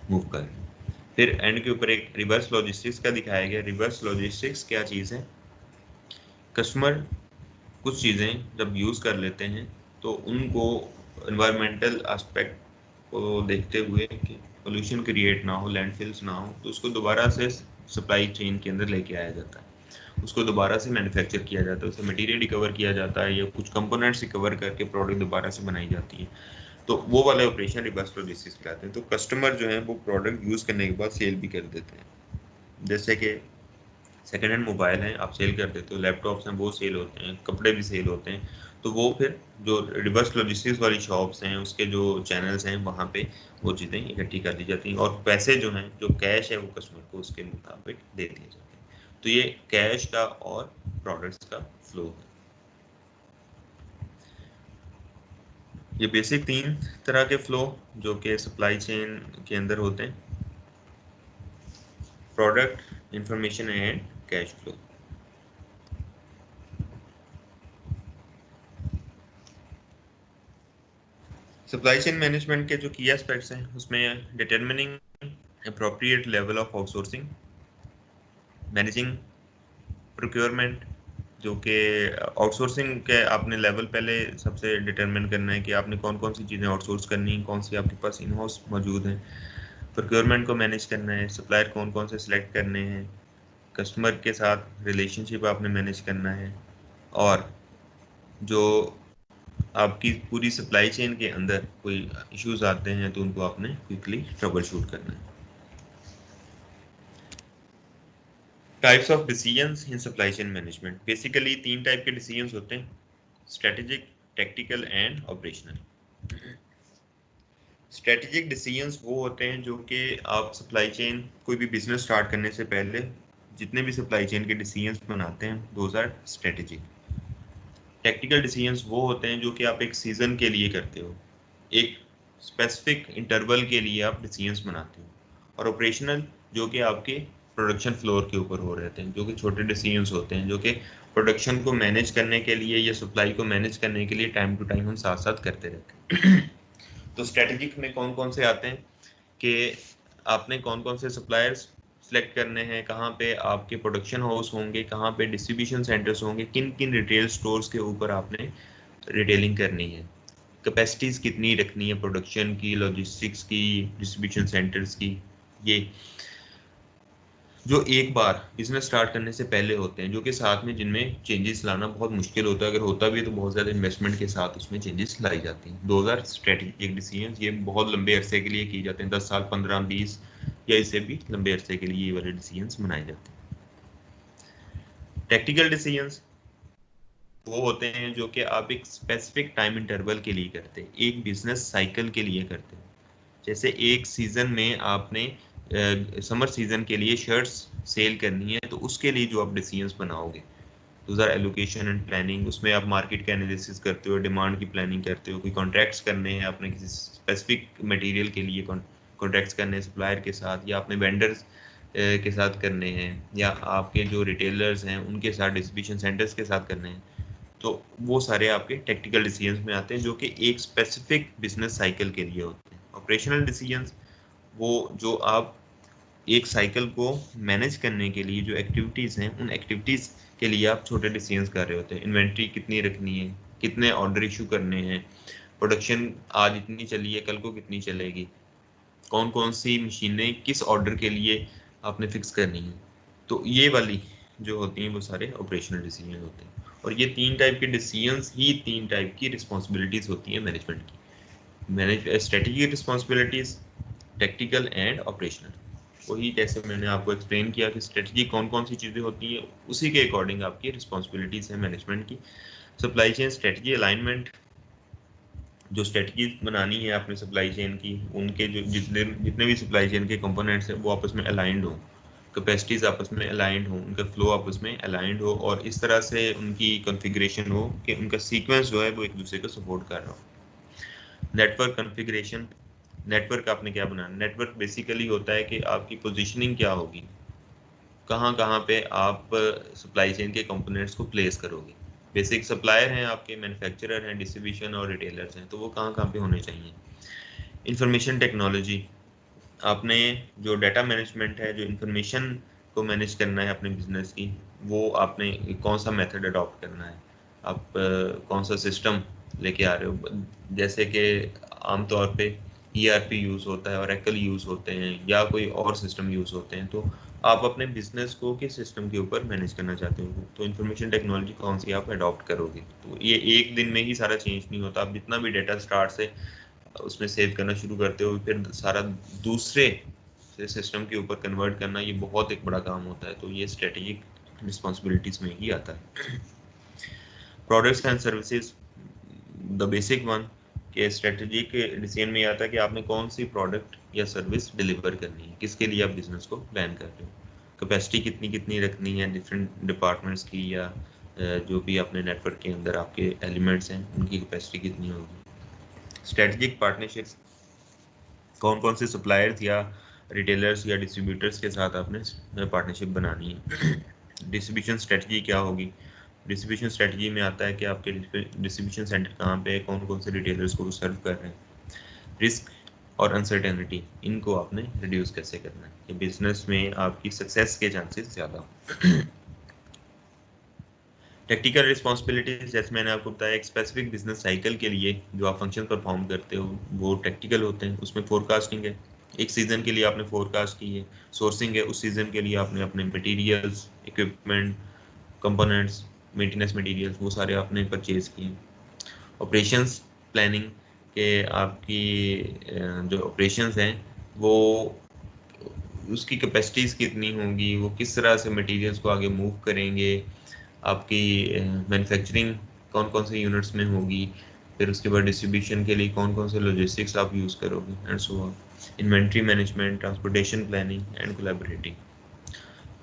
मूव कर रहे हैं। फिर एंड के ऊपर एक रिवर्स लॉजिस्टिक्स का दिखाया गया। रिवर्स लॉजिस्टिक्स क्या चीज़ है? कस्टमर कुछ चीज़ें जब यूज़ कर लेते हैं तो उनको एनवायरमेंटल एस्पेक्ट को देखते हुए कि पोल्यूशन क्रिएट ना हो, लैंडफिल्स ना हो, तो उसको दोबारा से सप्लाई चेन के अंदर लेके आया जाता है, उसको दोबारा से मैन्युफैक्चर किया जाता है, उससे मटेरियल रिकवर किया जाता है या कुछ कंपोनेंट्स रिकवर करके प्रोडक्ट दोबारा से बनाई जाती है। तो वो वाले ऑपरेशन रिवर्स लॉजिस्टिक्स कहलाते हैं। तो कस्टमर जो है वो प्रोडक्ट यूज़ करने के बाद सेल भी कर देते हैं। जैसे कि सेकेंड हैंड मोबाइल हैं, आप सेल कर देते हो, लैपटॉप्स हैं वो सेल होते हैं, कपड़े भी सेल होते हैं। तो वो फिर जो रिवर्स लॉजिस्टिक्स वाली शॉप्स हैं उसके जो चैनल्स हैं वहाँ पे वो चीज़ें इकट्ठी कर दी जाती हैं और पैसे जो हैं, जो कैश है, वो कस्टमर को उसके मुताबिक दे दिए जाते हैं। तो ये कैश का और प्रोडक्ट्स का फ्लो है। ये बेसिक 3 तरह के फ्लो जो कि सप्लाई चेन के अंदर होते हैं: product, information and cash flow. Supply chain management के जो की एस्पेक्ट्स हैं उसमें determining appropriate level of outsourcing, managing procurement, जो कि आउटसोर्सिंग के आपने लेवल पहले सबसे डिटरमिन करना है कि आपने कौन कौन सी चीज़ें आउटसोर्स करनी है, कौन सी आपके पास इन हाउस मौजूद हैं। प्रोक्योरमेंट को मैनेज करना है, सप्लायर कौन कौन से सिलेक्ट करने हैं, कस्टमर के साथ रिलेशनशिप आपने मैनेज करना है, और जो आपकी पूरी सप्लाई चेन के अंदर कोई इश्यूज आते हैं तो उनको आपने क्विकली ट्रबल शूट करना है। Types of decisions in supply chain management. Basically 3 type के डिसीजंस होते हैं: strategic, tactical and operational. Strategic decisions वो होते हैं जो कि आप सप्लाई चेन कोई भी बिजनेस स्टार्ट करने से पहले जितने भी सप्लाई चेन के डिसीजंस बनाते हैं, those are strategic. Tactical decisions वो होते हैं जो कि आप एक सीजन के लिए करते हो, एक स्पेसिफिक इंटरवल के लिए आप डिसीजंस बनाते हो। और ऑपरेशनल जो कि आपके प्रोडक्शन फ्लोर के ऊपर हो रहते हैं, जो कि छोटे डिसीजंस होते हैं, जो कि प्रोडक्शन को मैनेज करने के लिए या सप्लाई को मैनेज करने के लिए टाइम टू टाइम हम साथ साथ करते रहते हैं। तो स्ट्रेटेजिक में कौन कौन से आते हैं कि आपने कौन कौन से सप्लायर्स सेलेक्ट करने हैं, कहाँ पे आपके प्रोडक्शन हाउस होंगे, कहाँ पे डिस्ट्रीब्यूशन सेंटर्स होंगे, किन किन रिटेल स्टोर्स के ऊपर आपने रिटेलिंग करनी है, कैपेसिटीज कितनी रखनी है प्रोडक्शन की, लॉजिस्टिक्स की, डिस्ट्रीब्यूशन सेंटर्स की। ये जो एक बार बिजनेस स्टार्ट करने से पहले होते हैं, जो कि साथ में जिनमें चेंजेस लाना बहुत मुश्किल होता है, अगर होता भी है तो बहुत ज़्यादा इन्वेस्टमेंट के साथ उसमें चेंजेस लाई जाती हैं। 2000 स्ट्रेटेजिक डिसीजन ये बहुत लंबे अरसे के लिए की जाते हैं, 10 साल, 15, 20 या इससे भी लंबे अरसे के लिए ये वाले डिसीजन बनाए जाते हैं। टैक्टिकल डिसीजंस वो होते हैं जो कि आप एक स्पेसिफिक टाइम इंटरवल के लिए करते हैं, एक बिजनेस साइकिल के लिए करते हैं। जैसे एक सीजन में आपने समर सीजन के लिए शर्ट्स सेल करनी है, तो उसके लिए जो आप डिसीजंस बनाओगे, those are allocation and planning. उसमें आप मार्केट का एनालिसिस करते हो, डिमांड की प्लानिंग करते हो, कोई कॉन्ट्रैक्ट्स करने हैं आपने किसी स्पेसिफिक मटेरियल के लिए, कॉन्ट्रैक्ट्स करने हैं सप्लायर के साथ, या आपने वेंडर्स के साथ करने हैं, या आपके जो रिटेलर्स हैं उनके साथ, डिस्ट्रीब्यूशन सेंटर्स के साथ करने हैं। तो वो सारे आपके टेक्निकल डिसीजंस में आते हैं जो कि एक स्पेसिफिक बिजनेस साइकिल के लिए होते हैं। ऑपरेशनल डिसीजंस वो जो आप एक साइकिल को मैनेज करने के लिए जो एक्टिविटीज़ हैं, उन एक्टिविटीज़ के लिए आप छोटे डिसीजंस कर रहे होते हैं। इन्वेंट्री कितनी रखनी है, कितने ऑर्डर इशू करने हैं, प्रोडक्शन आज इतनी चली है, कल को कितनी चलेगी, कौन कौन सी मशीनें किस ऑर्डर के लिए आपने फिक्स करनी है। तो ये वाली जो होती हैं वो सारे ऑपरेशनल डिसीजन होते हैं। और ये 3 टाइप के डिसीजंस ही 3 टाइप की रिस्पॉन्सिबिलिटीज़ होती हैं मैनेजमेंट की: manage strategic responsibilities, tactical and operational. वही जैसे मैंने आपको एक्सप्लेन किया कि स्ट्रेटजी कौन कौन सी चीज़ें होती हैं, उसी के अकॉर्डिंग आपकी रिस्पॉन्सिबिलिटीज़ हैं मैनेजमेंट की। सप्लाई चेन स्ट्रेटजी अलाइनमेंट, जो स्ट्रेटजी बनानी है आपने सप्लाई चेन की, उनके जो जितने जितने भी सप्लाई चेन के कंपोनेंट्स हैं वो आपस में अलाइंड हो, कैपेसिटीज़ आपस में अलाइंड हो, उनका फ्लो आपस में अलाइंड हो, और इस तरह से उनकी कॉन्फ़िगरेशन हो कि उनका सीक्वेंस जो है वो एक दूसरे को सपोर्ट कर रहा हो। नेटवर्क कॉन्फ़िगरेशन, नेटवर्क आपने क्या बनाना, नेटवर्क बेसिकली होता है कि आपकी पोजीशनिंग क्या होगी, कहाँ कहाँ पे आप सप्लाई चेन के कंपोनेंट्स को प्लेस करोगे। बेसिक सप्लायर हैं आपके, मैन्युफैक्चरर हैं, डिस्ट्रीब्यूशन और रिटेलर्स हैं, तो वो कहाँ कहाँ पे होने चाहिए। इंफॉर्मेशन टेक्नोलॉजी, आपने जो डाटा मैनेजमेंट है, जो इंफॉर्मेशन को मैनेज करना है अपने बिजनेस की, वो आपने कौन सा मेथड अडॉप्ट करना है, आप कौन सा सिस्टम लेके आ रहे हो। जैसे कि आमतौर पे ERP यूज़ होता है, ओरेकल यूज़ होते हैं, या कोई और सिस्टम यूज़ होते हैं, तो आप अपने बिजनेस को किस सिस्टम के ऊपर मैनेज करना चाहते हो, तो इंफॉर्मेशन टेक्नोलॉजी कौन सी आप अडॉप्ट करोगे। तो ये एक दिन में ही सारा चेंज नहीं होता, आप जितना भी डाटा स्टार्ट से उसमें सेव करना शुरू करते हो, फिर सारा दूसरे सिस्टम के ऊपर कन्वर्ट करना, ये बहुत एक बड़ा काम होता है। तो ये स्ट्रेटेजिक रिस्पॉन्सिबिलिटीज में ही आता है। Products and services, the basic one, के स्ट्रेटेजिक डिसीजन में आता है कि आपने कौन सी प्रोडक्ट या सर्विस डिलीवर करनी है, किसके लिए आप बिजनेस को प्लान कर रहे हो, कैपेसिटी कितनी कितनी रखनी है डिफरेंट डिपार्टमेंट्स की, या जो भी अपने नेटवर्क के अंदर आपके एलिमेंट्स हैं उनकी कैपेसिटी कितनी होगी। स्ट्रेटेजिक पार्टनरशिप्स, कौन कौन से सप्लायर्स या रिटेलर्स या डिस्ट्रीब्यूटर्स के साथ आपने पार्टनरशिप बनानी है। डिस्ट्रीब्यूशन स्ट्रेटजी क्या होगी, डिस्ट्रीब्यूशन स्ट्रेटजी में आता है कि आपके डिस्ट्रीब्यूशन सेंटर कहाँ पे है, कौन कौन से रिटेलर्स को सर्व कर रहे हैं। रिस्क और अनसर्टेनिटी, इनको आपने रिड्यूस कैसे करना है कि बिजनेस में आपकी सक्सेस के चांसेस ज़्यादा हो। टेक्निकल रिस्पॉन्सिबिलिटीज, जैसे मैंने आपको बताया, एक स्पेसिफिक बिजनेस साइकिल के लिए जो आप फंक्शन परफॉर्म करते हो वो टेक्निकल होते हैं। उसमें फोरकास्टिंग है, एक सीज़न के लिए आपने फोरकास्ट की है। सोर्सिंग है, उस सीज़न के लिए आपने अपने materials, equipment, components, maintenance materials, वो सारे आपने परचेज किए। ऑपरेशंस प्लानिंग के आपकी जो ऑपरेशंस हैं वो उसकी कैपेसिटीज़ कितनी होंगी, वो किस तरह से मटेरियल्स को आगे मूव करेंगे, आपकी मैन्युफैक्चरिंग कौन कौन से यूनिट्स में होगी, फिर उसके बाद डिस्ट्रीब्यूशन के लिए कौन कौन से लॉजिस्टिक्स आप यूज़ करोगे, and so on. Inventory management, transportation planning and collaborating.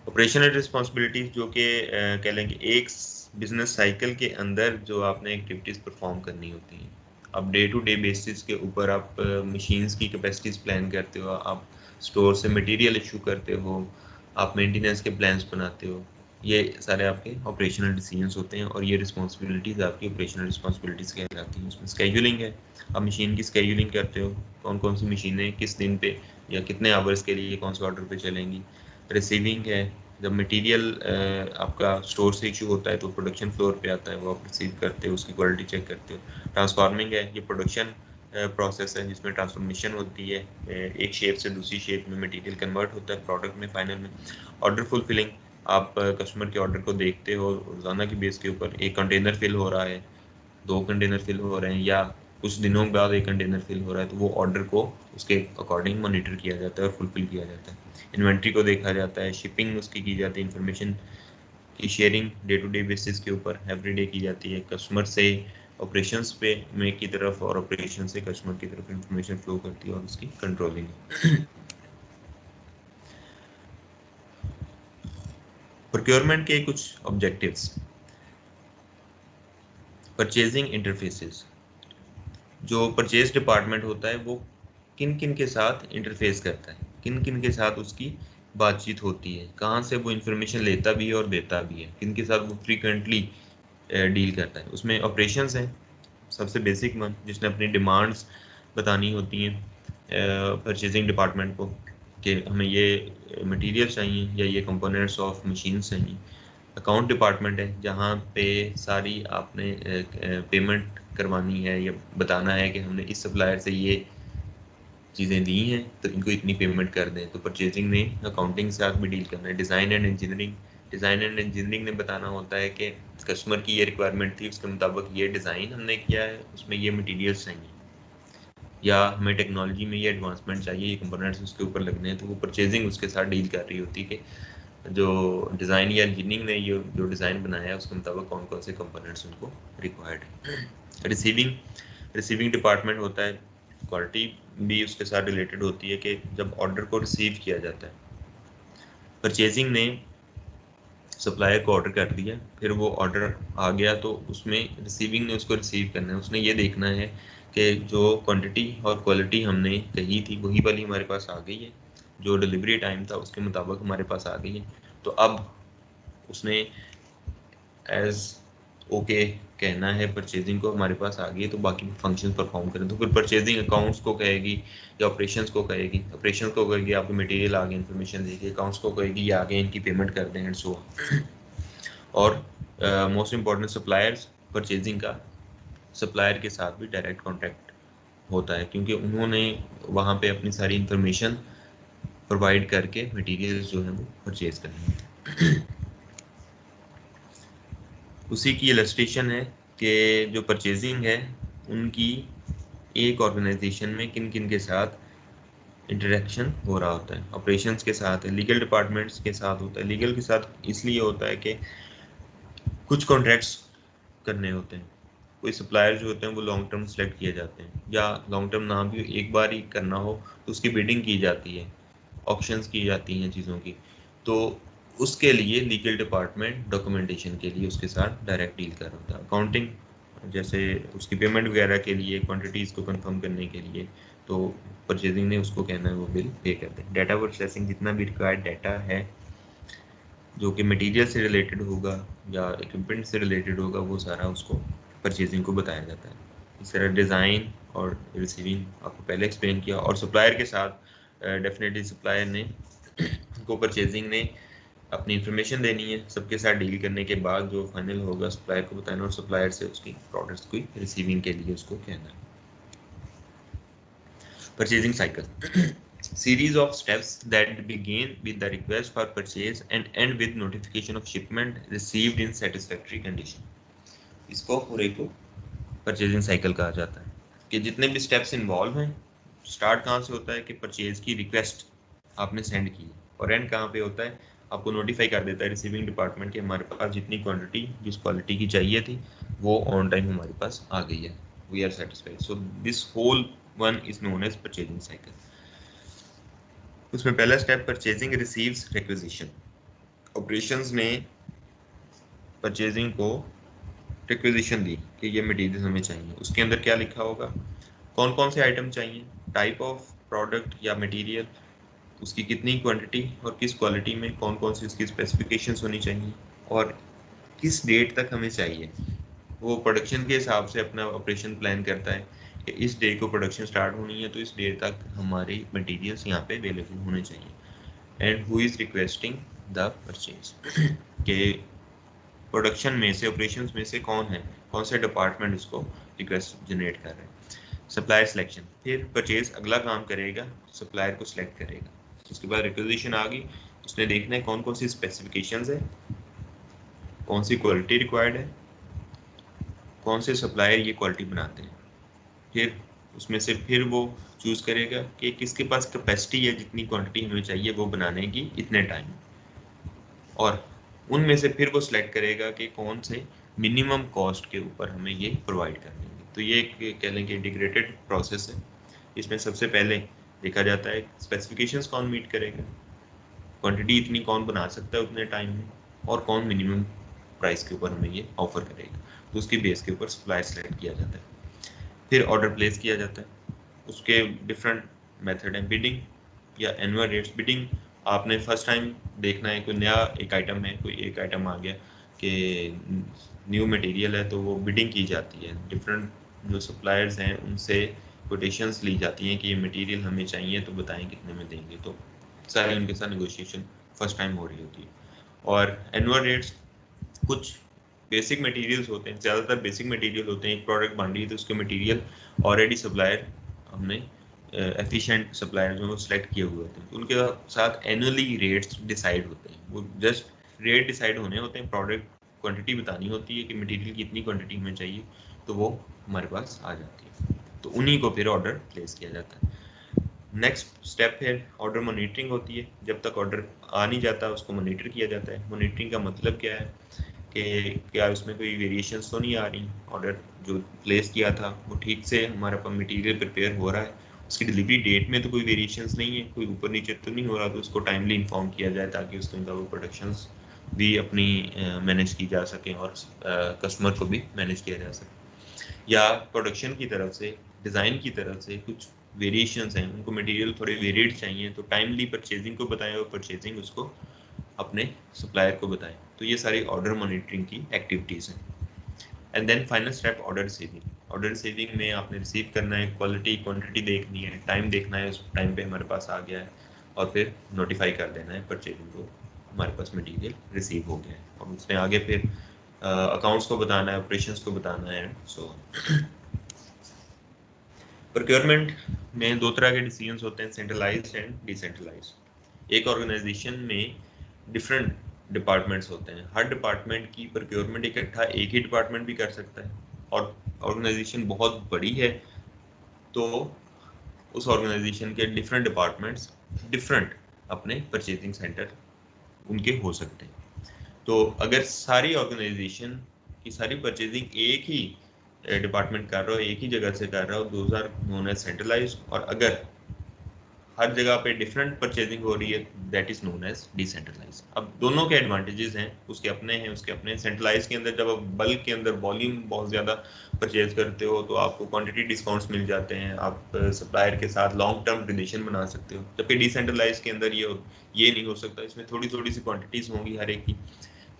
Operational responsibilities, जो कि कह लेंगे एक बिजनेस साइकिल के अंदर जो आपने एक्टिविटीज़ परफॉर्म करनी होती हैं। अब डे टू डे बेसिस के ऊपर आप मशीन्स की कैपेसिटीज़ प्लान करते हो, आप स्टोर से मटेरियल इशू करते हो, आप मेंटेनेंस के प्लान्स बनाते हो, ये सारे आपके ऑपरेशनल डिसीजंस होते हैं, और ये रिस्पॉन्सिबिलिटीज़ आपकी ऑपरेशनल रिस्पॉन्सिबिलिटीज़ कहलाती हैं। उसमें स्केड्यूलिंग है, आप मशीन की स्केड्यूलिंग करते हो, कौन कौन सी मशीनें किस दिन पे या कितने आवर्स के लिए कौन से ऑर्डर पे चलेंगी। रिसीविंग है, जब मटेरियल आपका स्टोर से इशू होता है तो प्रोडक्शन फ्लोर पे आता है, वो आप रिसीव करते हो, उसकी क्वालिटी चेक करते हो। ट्रांसफार्मिंग है, ये प्रोडक्शन प्रोसेस है जिसमें ट्रांसफॉर्मेशन होती है, एक शेप से दूसरी शेप में मटेरियल कन्वर्ट होता है प्रोडक्ट में, फाइनल में। ऑर्डर फुलफिलिंग, आप कस्टमर के ऑर्डर को देखते हो रोज़ाना की बेस के ऊपर, एक कंटेनर फिल हो रहा है, 2 कंटेनर फिल हो रहे हैं, या कुछ दिनों बाद एक कंटेनर फिल हो रहा है, तो वो ऑर्डर को उसके अकॉर्डिंग मॉनिटर किया जाता है और फुलफिल किया जाता है। इन्वेंट्री को देखा जाता है, शिपिंग उसकी की जाती है, इन्फॉर्मेशन की sharing day to day basis के ऊपर एवरी डे की जाती है, कस्टमर से ऑपरेशंस पे में की तरफ और ऑपरेशन से कस्टमर की तरफ इंफॉर्मेशन फ्लो करती है, और उसकी कंट्रोलिंग। प्रोक्योरमेंट के कुछ ऑब्जेक्टिव्स। परचेजिंग इंटरफेसेस, जो परचेज डिपार्टमेंट होता है वो किन किन के साथ इंटरफेस करता है, किन किन के साथ उसकी बातचीत होती है, कहाँ से वो इंफॉर्मेशन लेता भी है और देता भी है, किन के साथ वो फ्रीक्वेंटली डील करता है। उसमें ऑपरेशंस है, सबसे बेसिक वन, जिसने अपनी डिमांड्स बतानी होती हैं परचेजिंग डिपार्टमेंट को कि हमें ये मटेरियल चाहिए या ये कंपोनेंट्स ऑफ मशीन्स चाहिए। अकाउंट डिपार्टमेंट है, जहाँ पे सारी आपने पेमेंट करवानी है या बताना है कि हमने इस सप्लायर से ये चीज़ें दी हैं तो इनको इतनी पेमेंट कर दें। तो परचेजिंग ने अकाउंटिंग से भी डील करना है। Design and engineering, design and engineering ने बताना होता है कि कस्टमर की ये रिक्वायरमेंट थी, उसके मुताबिक ये डिज़ाइन हमने किया है, उसमें ये मटेरियल्स चाहिए, या हमें टेक्नोलॉजी में ये एडवांसमेंट चाहिए, ये कंपोनेंट्स उसके ऊपर लगने हैं। तो वो परचेजिंग उसके साथ डील कर रही होती है कि जो डिज़ाइन या इंजीनियरिंग ने ये जो डिज़ाइन बनाया है उसके मुताबिक कौन कौन से कंपोनेंट्स उनको रिक्वायर्ड है। रिसीविंग, रिसीविंग डिपार्टमेंट होता है, क्वालिटी भी उसके साथ रिलेटेड होती है कि जब ऑर्डर को रिसीव किया जाता है, परचेजिंग ने सप्लायर को ऑर्डर कर दिया, फिर वो ऑर्डर आ गया तो उसमें रिसीविंग ने उसको रिसीव करना है, उसने ये देखना है कि जो क्वांटिटी और क्वालिटी हमने कही थी वही वाली हमारे पास आ गई है, जो डिलीवरी टाइम था उसके मुताबिक हमारे पास आ गई है। तो अब उसने एज ओके कहना है परचेजिंग को हमारे पास आ गई है, तो बाकी फंक्शन परफॉर्म करें। तो फिर परचेजिंग अकाउंट्स को कहेगी या ऑपरेशंस को कहेगी, ऑपरेशंस को कहेगी आपको मटेरियल आ गया इन्फॉर्मेशन देगी, अकाउंट्स को कहेगी ये आ गए इनकी पेमेंट कर दें एंड सो ऑन। और मोस्ट इम्पॉर्टेंट सप्लायर्स, परचेजिंग का सप्लायर के साथ भी डायरेक्ट कॉन्टैक्ट होता है, क्योंकि उन्होंने वहाँ पे अपनी सारी इंफॉर्मेशन प्रोवाइड करके मटेरियल जो है वो परचेज करनी है। उसी की इलस्ट्रेशन है कि जो परचेजिंग है उनकी एक ऑर्गेनाइजेशन में किन किन के साथ इंटरेक्शन हो रहा होता है। ऑपरेशंस के साथ है, लीगल डिपार्टमेंट्स के साथ होता है। लीगल के साथ इसलिए होता है कि कुछ कॉन्ट्रैक्ट्स करने होते हैं, कोई सप्लायर जो होते हैं वो लॉन्ग टर्म सेलेक्ट किए जाते हैं, या लॉन्ग टर्म ना भी एक बार ही करना हो तो उसकी बिडिंग की जाती है, ऑप्शंस की जाती हैं चीज़ों की। तो उसके लिए लीगल डिपार्टमेंट डॉक्यूमेंटेशन के लिए उसके साथ डायरेक्ट डील कर रहा होता है। अकाउंटिंग जैसे उसकी पेमेंट वगैरह के लिए, क्वांटिटीज़ को कंफर्म करने के लिए, तो परचेजिंग ने उसको कहना है वो बिल पे कर दें। डाटा प्रोसेसिंग, जितना भी रिक्वायर्ड डाटा है जो कि मटेरियल से रिलेटेड होगा या इक्विपमेंट से रिलेटेड होगा, वो सारा उसको परचेजिंग को बताया जाता है। इस तरह डिज़ाइन और रिसीविंग आपको पहले एक्सप्लेन किया। और सप्लायर के साथ डेफिनेटली सप्लायर ने को परचेजिंग ने अपनी इंफॉर्मेशन देनी है, सबके साथ डील करने के बाद जो फाइनल होगा सप्लायर को बताना, और सप्लायर से उसकी प्रोडक्ट्स की रिसीविंग के लिए उसको कहना है। Purchasing cycle. Series of steps that begin with the request for purchase and end with notification of shipment received in satisfactory condition. इसको पूरे को परचेजिंग साइकिल कहा जाता है कि जितने भी स्टेप्स इन्वॉल्व हैं, स्टार्ट कहाँ से होता है कि परचेज की रिक्वेस्ट आपने सेंड की, और एंड कहाँ पे होता है, आपको नोटिफाई कर देता है रिसीविंग डिपार्टमेंट कि हमारे पास जितनी क्वांटिटी जिस क्वालिटी की चाहिए थी वो ऑन टाइम हमारे पास आ गई है, we are satisfied. So this whole one is known as purchasing cycle. उसमें पहला step purchasing receives requisition. Operations ने परचेजिंग को रिक्वेजिशन दी कि ये मटेरियल हमें चाहिए। उसके अंदर क्या लिखा होगा, कौन कौन से आइटम चाहिए, टाइप ऑफ प्रोडक्ट या मटेरियल, उसकी कितनी क्वांटिटी और किस क्वालिटी में, कौन कौन सी उसकी स्पेसिफिकेशंस होनी चाहिए, और किस डेट तक हमें चाहिए। वो प्रोडक्शन के हिसाब से अपना ऑपरेशन प्लान करता है कि इस डे को प्रोडक्शन स्टार्ट होनी है तो इस डे तक हमारे मटेरियल्स यहाँ पे अवेलेबल होने चाहिए। And who is requesting the purchase, के प्रोडक्शन में से, ऑपरेशंस में से कौन है, कौन से डिपार्टमेंट उसको रिक्वेस्ट जनरेट कर रहे हैं। सप्लायर सिलेक्शन, फिर परचेज अगला काम करेगा, सप्लायर को सिलेक्ट करेगा। उसके बाद रिक्वेजिशन आ गई, उसने देखना है कौन कौन सी स्पेसिफिकेशंस है, कौन सी क्वालिटी रिक्वायर्ड है, कौन से सप्लायर ये क्वालिटी बनाते हैं। फिर उसमें से फिर वो चूज़ करेगा कि किसके पास कैपेसिटी है, जितनी क्वांटिटी हमें चाहिए वो बनाने की इतने टाइम, और उनमें से फिर वो सिलेक्ट करेगा कि कौन से मिनिमम कॉस्ट के ऊपर हमें ये प्रोवाइड कर देंगे। तो ये एक कह लें कि इंटीग्रेटेड प्रोसेस है। इसमें सबसे पहले देखा जाता है स्पेसिफिकेशंस कौन मीट करेगा, क्वांटिटी इतनी कौन बना सकता है उतने टाइम में, और कौन मिनिमम प्राइस के ऊपर हमें ये ऑफर करेगा। तो उसकी बेस के ऊपर सप्लाई सेलेक्ट किया जाता है। फिर ऑर्डर प्लेस किया जाता है। उसके डिफरेंट मेथड हैं, बिडिंग या एनुअल रेट्स। बिडिंग आपने फर्स्ट टाइम देखना है, कोई नया एक आइटम है, कोई एक आइटम आ गया कि न्यू मटेरियल है, तो वो बिडिंग की जाती है। डिफरेंट जो सप्लायर्स हैं उनसे कोटेशंस ली जाती हैं कि ये मटेरियल हमें चाहिए तो बताएं कितने में देंगे, तो सारी उनके साथ नेगोशिएशन फर्स्ट टाइम हो रही होती है। और एनुअल रेट्स कुछ बेसिक मटेरियल्स होते हैं, ज़्यादातर बेसिक मटेरियल होते हैं। एक प्रोडक्ट बन रही है तो उसके मटेरियल ऑलरेडी सप्लायर हमने एफिशिएंट सप्लायर जो सेलेक्ट किए हुए होते हैं, उनके साथ एनुअली रेट्स डिसाइड होते हैं। वो जस्ट रेट डिसाइड होने होते हैं, प्रोडक्ट क्वांटिटी बतानी होती है कि मटेरियल की इतनी क्वांटिटी हमें चाहिए, तो वो हमारे पास आ जाती है। तो उन्हीं को फिर ऑर्डर प्लेस किया जाता है। नेक्स्ट स्टेप है ऑर्डर मॉनिटरिंग होती है। जब तक ऑर्डर आ नहीं जाता उसको मॉनिटर किया जाता है। मॉनिटरिंग का मतलब क्या है कि क्या उसमें कोई वेरिएशंस तो नहीं आ रही, ऑर्डर जो प्लेस किया था वो ठीक से हमारा मटेरियल प्रिपेयर हो रहा है, उसकी डिलीवरी डेट में तो कोई वेरिएशंस नहीं है, कोई ऊपर नीचे तो नहीं हो रहा, तो उसको टाइमली इन्फॉर्म किया जाए ताकि उसके अंदर वो प्रोडक्शंस भी अपनी मैनेज की जा सकें और कस्टमर को भी मैनेज किया जा सके। या प्रोडक्शन की तरफ से, डिज़ाइन की तरफ से कुछ वेरिएशंस हैं, उनको मटेरियल थोड़े वेरिएड चाहिए, तो टाइमली परचेजिंग को बताएं और परचेजिंग उसको अपने सप्लायर को बताएं। तो ये सारी ऑर्डर मॉनिटरिंग की एक्टिविटीज़ हैं। And then final step order receiving. Order receiving में आपने रिसीव करना है, क्वालिटी क्वांटिटी देखनी है, टाइम देखना है, उस टाइम पे हमारे पास आ गया है, और फिर नोटिफाई कर देना है परचेजिंग को, हमारे पास मटेरियल रिसीव हो गया है, और उसमें आगे फिर अकाउंट्स को बताना है, ऑपरेशंस को बताना है। सो प्रोक्योरमेंट में दो तरह के डिसीजंस होते हैं, सेंट्रलाइज्ड एंड डिसेंट्रलाइज्ड। एक ऑर्गेनाइजेशन में डिफरेंट डिपार्टमेंट्स होते हैं, हर डिपार्टमेंट की प्रोक्योरमेंट इकट्ठा एक ही डिपार्टमेंट भी कर सकता है, और ऑर्गेनाइजेशन बहुत बड़ी है तो उस ऑर्गेनाइजेशन के डिफरेंट डिपार्टमेंट्स डिफरेंट अपने परचेजिंग सेंटर उनके हो सकते हैं। तो अगर सारी ऑर्गेनाइजेशन की सारी परचेजिंग एक ही डिपार्टमेंट कर रहा हो, एक ही जगह से कर रहा हो, those are known as centralized. और अगर हर जगह पे डिफरेंट परचेजिंग हो रही है, that is known as decentralize. अब दोनों के एडवांटेजेस हैं, उसके अपने हैं, उसके अपने। सेंट्रलाइज के अंदर जब आप बल्क के अंदर वॉल्यूम बहुत ज़्यादा परचेज करते हो तो आपको क्वांटिटी डिस्काउंट्स मिल जाते हैं, आप सप्लायर के साथ लॉन्ग टर्म रिलेशन बना सकते हो। जबकि डिसेंट्रलाइज के अंदर ये नहीं हो सकता, इसमें थोड़ी थोड़ी सी क्वांटिटीज़ होंगी हर एक की,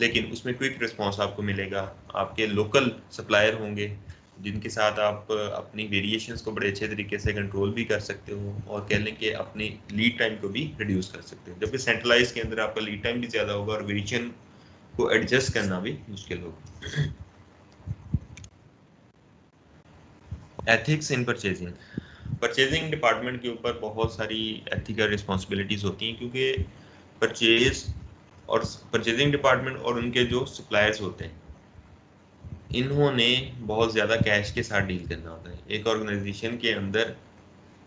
लेकिन उसमें क्विक रिस्पॉन्स आपको मिलेगा। आपके लोकल सप्लायर होंगे जिनके साथ आप अपनी वेरिएशंस को बड़े अच्छे तरीके से कंट्रोल भी कर सकते हो, और कह लें कि अपनी लीड टाइम को भी रिड्यूस कर सकते हो। जबकि सेंट्रलाइज के अंदर आपका लीड टाइम भी ज़्यादा होगा और वेरिएशन को एडजस्ट करना भी मुश्किल होगा। Ethics in purchasing. Purchasing department के ऊपर बहुत सारी एथिकल रिस्पॉन्सिबिलिटीज़ होती हैं, क्योंकि परचेज और परचेजिंग डिपार्टमेंट और उनके जो सप्लायर्स होते हैं, इन्होंने बहुत ज़्यादा कैश के साथ डील करना होता है। एक ऑर्गेनाइजेशन के अंदर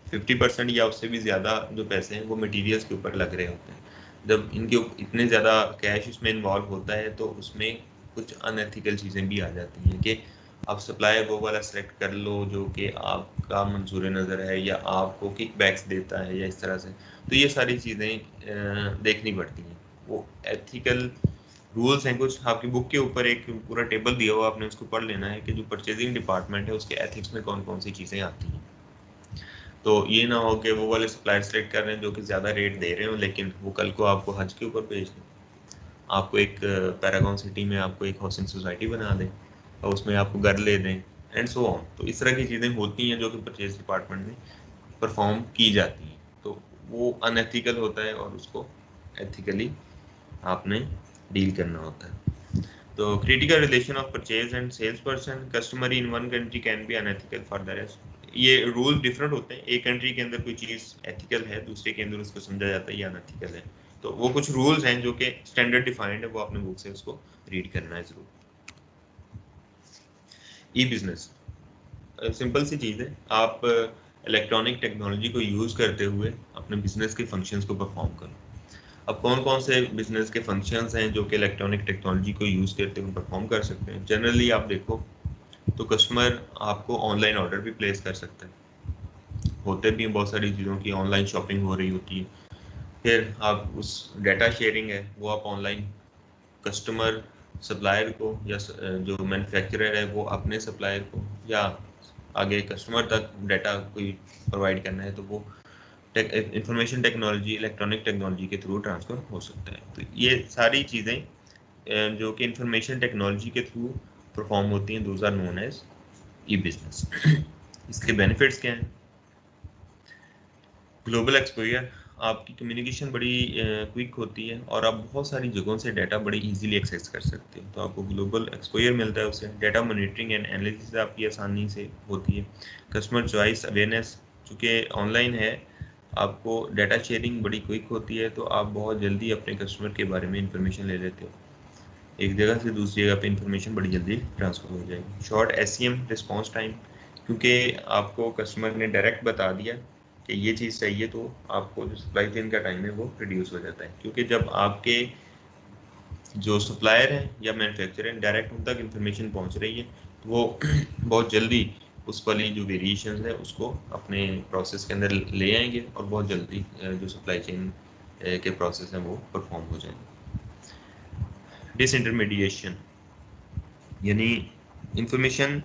50% या उससे भी ज़्यादा जो पैसे हैं वो मटेरियल्स के ऊपर लग रहे होते हैं। जब इनके इतने ज़्यादा कैश उसमें इन्वॉल्व होता है तो उसमें कुछ अनएथिकल चीज़ें भी आ जाती हैं कि आप सप्लायर वो वाला सेलेक्ट कर लो जो कि आपका मंसूर नज़र है या आपको किकबैक्स देता है या इस तरह से। तो ये सारी चीज़ें देखनी पड़ती हैं। वो एथिकल रूल्स हैं कुछ, आपकी बुक के ऊपर एक पूरा टेबल दिया हुआ, आपने उसको पढ़ लेना है कि जो परचेजिंग डिपार्टमेंट है उसके एथिक्स में कौन कौन सी चीज़ें आती हैं। तो ये ना हो कि वो वाले सप्लायर सेलेक्ट कर रहे हैं जो कि ज़्यादा रेट दे रहे हो, लेकिन वो कल को आपको हज के ऊपर भेज दें, आपको एक पैरागॉन सिटी में आपको एक हाउसिंग सोसाइटी बना दें और उसमें आपको घर ले दें, एंड सो ऑन। तो इस तरह की चीज़ें होती हैं जो कि परचेज डिपार्टमेंट में परफॉर्म की जाती हैं, तो वो अनएथिकल होता है और उसको एथिकली आपने डील करना होता है। तो critical relation of purchase and sales person customer in one country can be unethical for the rest. ये रूल डिफरेंट होते हैं, एक कंट्री के अंदर कोई चीज़ एथिकल है, दूसरे के अंदर उसको समझा जाता है ये अनएथिकल है। तो वो कुछ रूल्स हैं जो कि स्टैंडर्ड डिफाइंड है, वो आपने बुक से उसको रीड करना है जरूर। ई बिजनेस सिंपल सी चीज़ है, आप इलेक्ट्रॉनिक टेक्नोलॉजी को यूज़ करते हुए अपने बिजनेस के फंक्शंस को परफॉर्म करो। अब कौन कौन से बिजनेस के फंक्शंस हैं जो कि इलेक्ट्रॉनिक टेक्नोलॉजी को यूज़ करते हुए परफॉर्म कर सकते हैं। जनरली आप देखो तो कस्टमर आपको ऑनलाइन ऑर्डर भी प्लेस कर सकता है, होते भी बहुत सारी चीज़ों की ऑनलाइन शॉपिंग हो रही होती है। फिर आप उस डाटा शेयरिंग है वो आप ऑनलाइन कस्टमर सप्लायर को या जो मैन्युफैक्चरर है वो अपने सप्लायर को या आगे कस्टमर तक डाटा कोई प्रोवाइड करना है तो वो इंफॉर्मेशन टेक्नोलॉजी इलेक्ट्रॉनिक टेक्नोलॉजी के थ्रू ट्रांसफ़र हो सकता है। तो ये सारी चीज़ें जो कि इंफॉर्मेशन टेक्नोलॉजी के थ्रू परफॉर्म होती हैं, those are known as e business. इसके बेनिफिट्स क्या हैं? ग्लोबल एक्सपोजर, आपकी कम्युनिकेशन बड़ी क्विक होती है और आप बहुत सारी जगहों से डाटा बड़ी इजीली एक्सेस कर सकते हो, तो आपको ग्लोबल एक्सपोजर मिलता है उससे। डाटा मॉनिटरिंग एंड एनालिसिस आपकी आसानी से होती है। कस्टमर चॉइस अवेयरनेस, चूँकि ऑनलाइन है आपको डाटा शेयरिंग बड़ी क्विक होती है, तो आप बहुत जल्दी अपने कस्टमर के बारे में इंफॉर्मेशन ले लेते हो, एक जगह से दूसरी जगह पे इंफॉर्मेशन बड़ी जल्दी ट्रांसफ़र हो जाएगी। शॉर्ट SCM रिस्पॉन्स टाइम, क्योंकि आपको कस्टमर ने डायरेक्ट बता दिया कि ये चीज़ चाहिए तो आपको जो सप्लाई चेन का टाइम है वो रिड्यूस हो जाता है, क्योंकि जब आपके जो सप्लायर हैं या मैन्युफैक्चरर हैं डायरेक्ट उन तक इंफॉर्मेशन पहुंच रही है तो वो बहुत जल्दी उस वाली जो वेरिएशन है उसको अपने प्रोसेस के अंदर ले आएंगे और बहुत जल्दी जो सप्लाई चेन के प्रोसेस हैं वो परफॉर्म हो जाएंगे। डिसइंटरमीडिएशन यानी इंफॉर्मेशन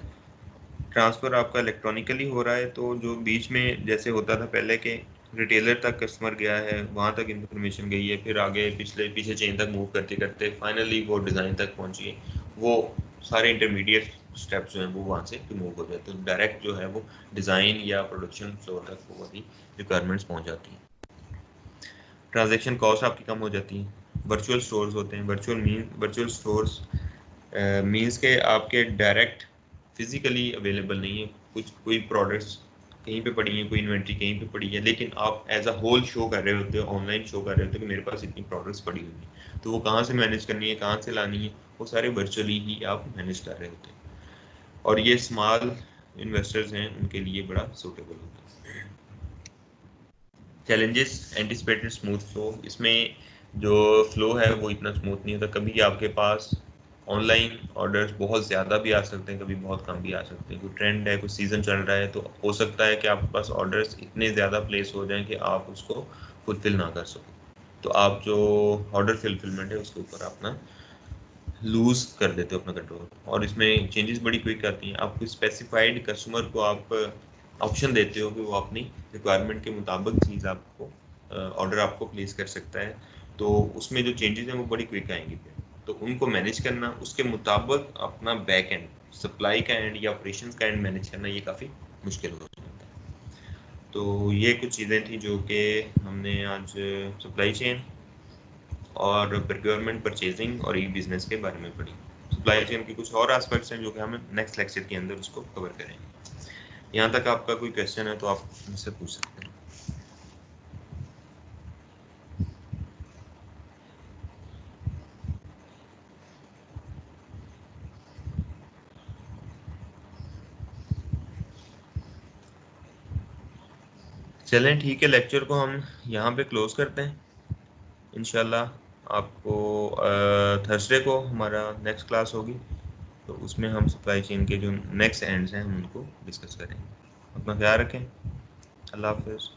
ट्रांसफ़र आपका इलेक्ट्रॉनिकली हो रहा है, तो जो बीच में जैसे होता था पहले के रिटेलर तक कस्टमर गया है, वहाँ तक इंफॉर्मेशन गई है, फिर आगे पीछे चेन तक मूव करते करते फाइनली वो डिज़ाइन तक पहुँची है, वो सारे इंटरमीडिएट स्टेप्स जो हैं वो वहाँ से रिमूव हो जाते हैं। डायरेक्ट जो है वो डिज़ाइन या प्रोडक्शन फ्लोर तक वो वाली रिक्वायरमेंट्स पहुँच जाती हैं। ट्रांजैक्शन कॉस्ट आपकी कम हो जाती है। वर्चुअल स्टोर्स होते हैं। वर्चुअल स्टोर्स मीन्स के आपके डायरेक्ट फिजिकली अवेलेबल नहीं है। कोई प्रोडक्ट्स कहीं पे पड़ी है, कोई इन्वेंट्री कहीं पे पड़ी है, लेकिन आप एज अ होल शो कर रहे होते हो, ऑनलाइन शो कर रहे होते हो कि मेरे पास इतनी प्रोडक्ट्स पड़ी हुई है। तो वो कहाँ से मैनेज करनी है, कहाँ से लानी है, वो सारे वर्चुअली ही आप मैनेज कर रहे होते हैं। और ये स्मॉल इन्वेस्टर्स हैं उनके लिए बड़ा सूटेबल होता है। Challenges anticipated smooth flow. इसमें जो फ्लो है वो इतना स्मूथ नहीं होता। कभी आपके पास ऑनलाइन ऑर्डर्स बहुत ज़्यादा भी आ सकते हैं, कभी बहुत कम भी आ सकते हैं। कोई ट्रेंड है, कोई सीज़न चल रहा है, तो हो सकता है कि आपके पास ऑर्डर्स इतने ज़्यादा प्लेस हो जाएं कि आप उसको फुलफिल ना कर सको। तो आप जो ऑर्डर फुलफिलमेंट है उसके ऊपर अपना लूज़ कर देते हो अपना कंट्रोल। और इसमें चेंजेस बड़ी क्विक आती हैं। आप कोई स्पेसिफाइड कस्टमर को आप ऑप्शन देते हो कि वो अपनी रिक्वायरमेंट के मुताबिक चीज़ आपको ऑर्डर आपको प्लेस कर सकता है, तो उसमें जो चेंजेस हैं वो बड़ी क्विक आएंगी फिर। तो उनको मैनेज करना, उसके मुताबिक अपना बैक एंड सप्लाई का एंड या ऑपरेशंस का एंड मैनेज करना, ये काफ़ी मुश्किल हो जाता है। तो ये कुछ चीज़ें थी जो कि हमने आज सप्लाई चेन और प्रोक्योरमेंट, परचेजिंग और ई बिजनेस के बारे में पढ़ी। सप्लाई चेन के कुछ और एस्पेक्ट्स हैं जो कि हम नेक्स्ट लेक्चर के अंदर उसको कवर करेंगे। यहाँ तक आपका कोई क्वेश्चन है तो आप मुझसे पूछ सकते हैं। चलें ठीक है, लेक्चर को हम यहाँ पे क्लोज करते हैं। इंशाल्लाह आपको थर्सडे को हमारा नेक्स्ट क्लास होगी, तो उसमें हम सप्लाई चेन के जो नेक्स्ट एंड्स हैं हम उनको डिस्कस करेंगे। अपना ख्याल रखें। अल्लाह हाफ़िज़।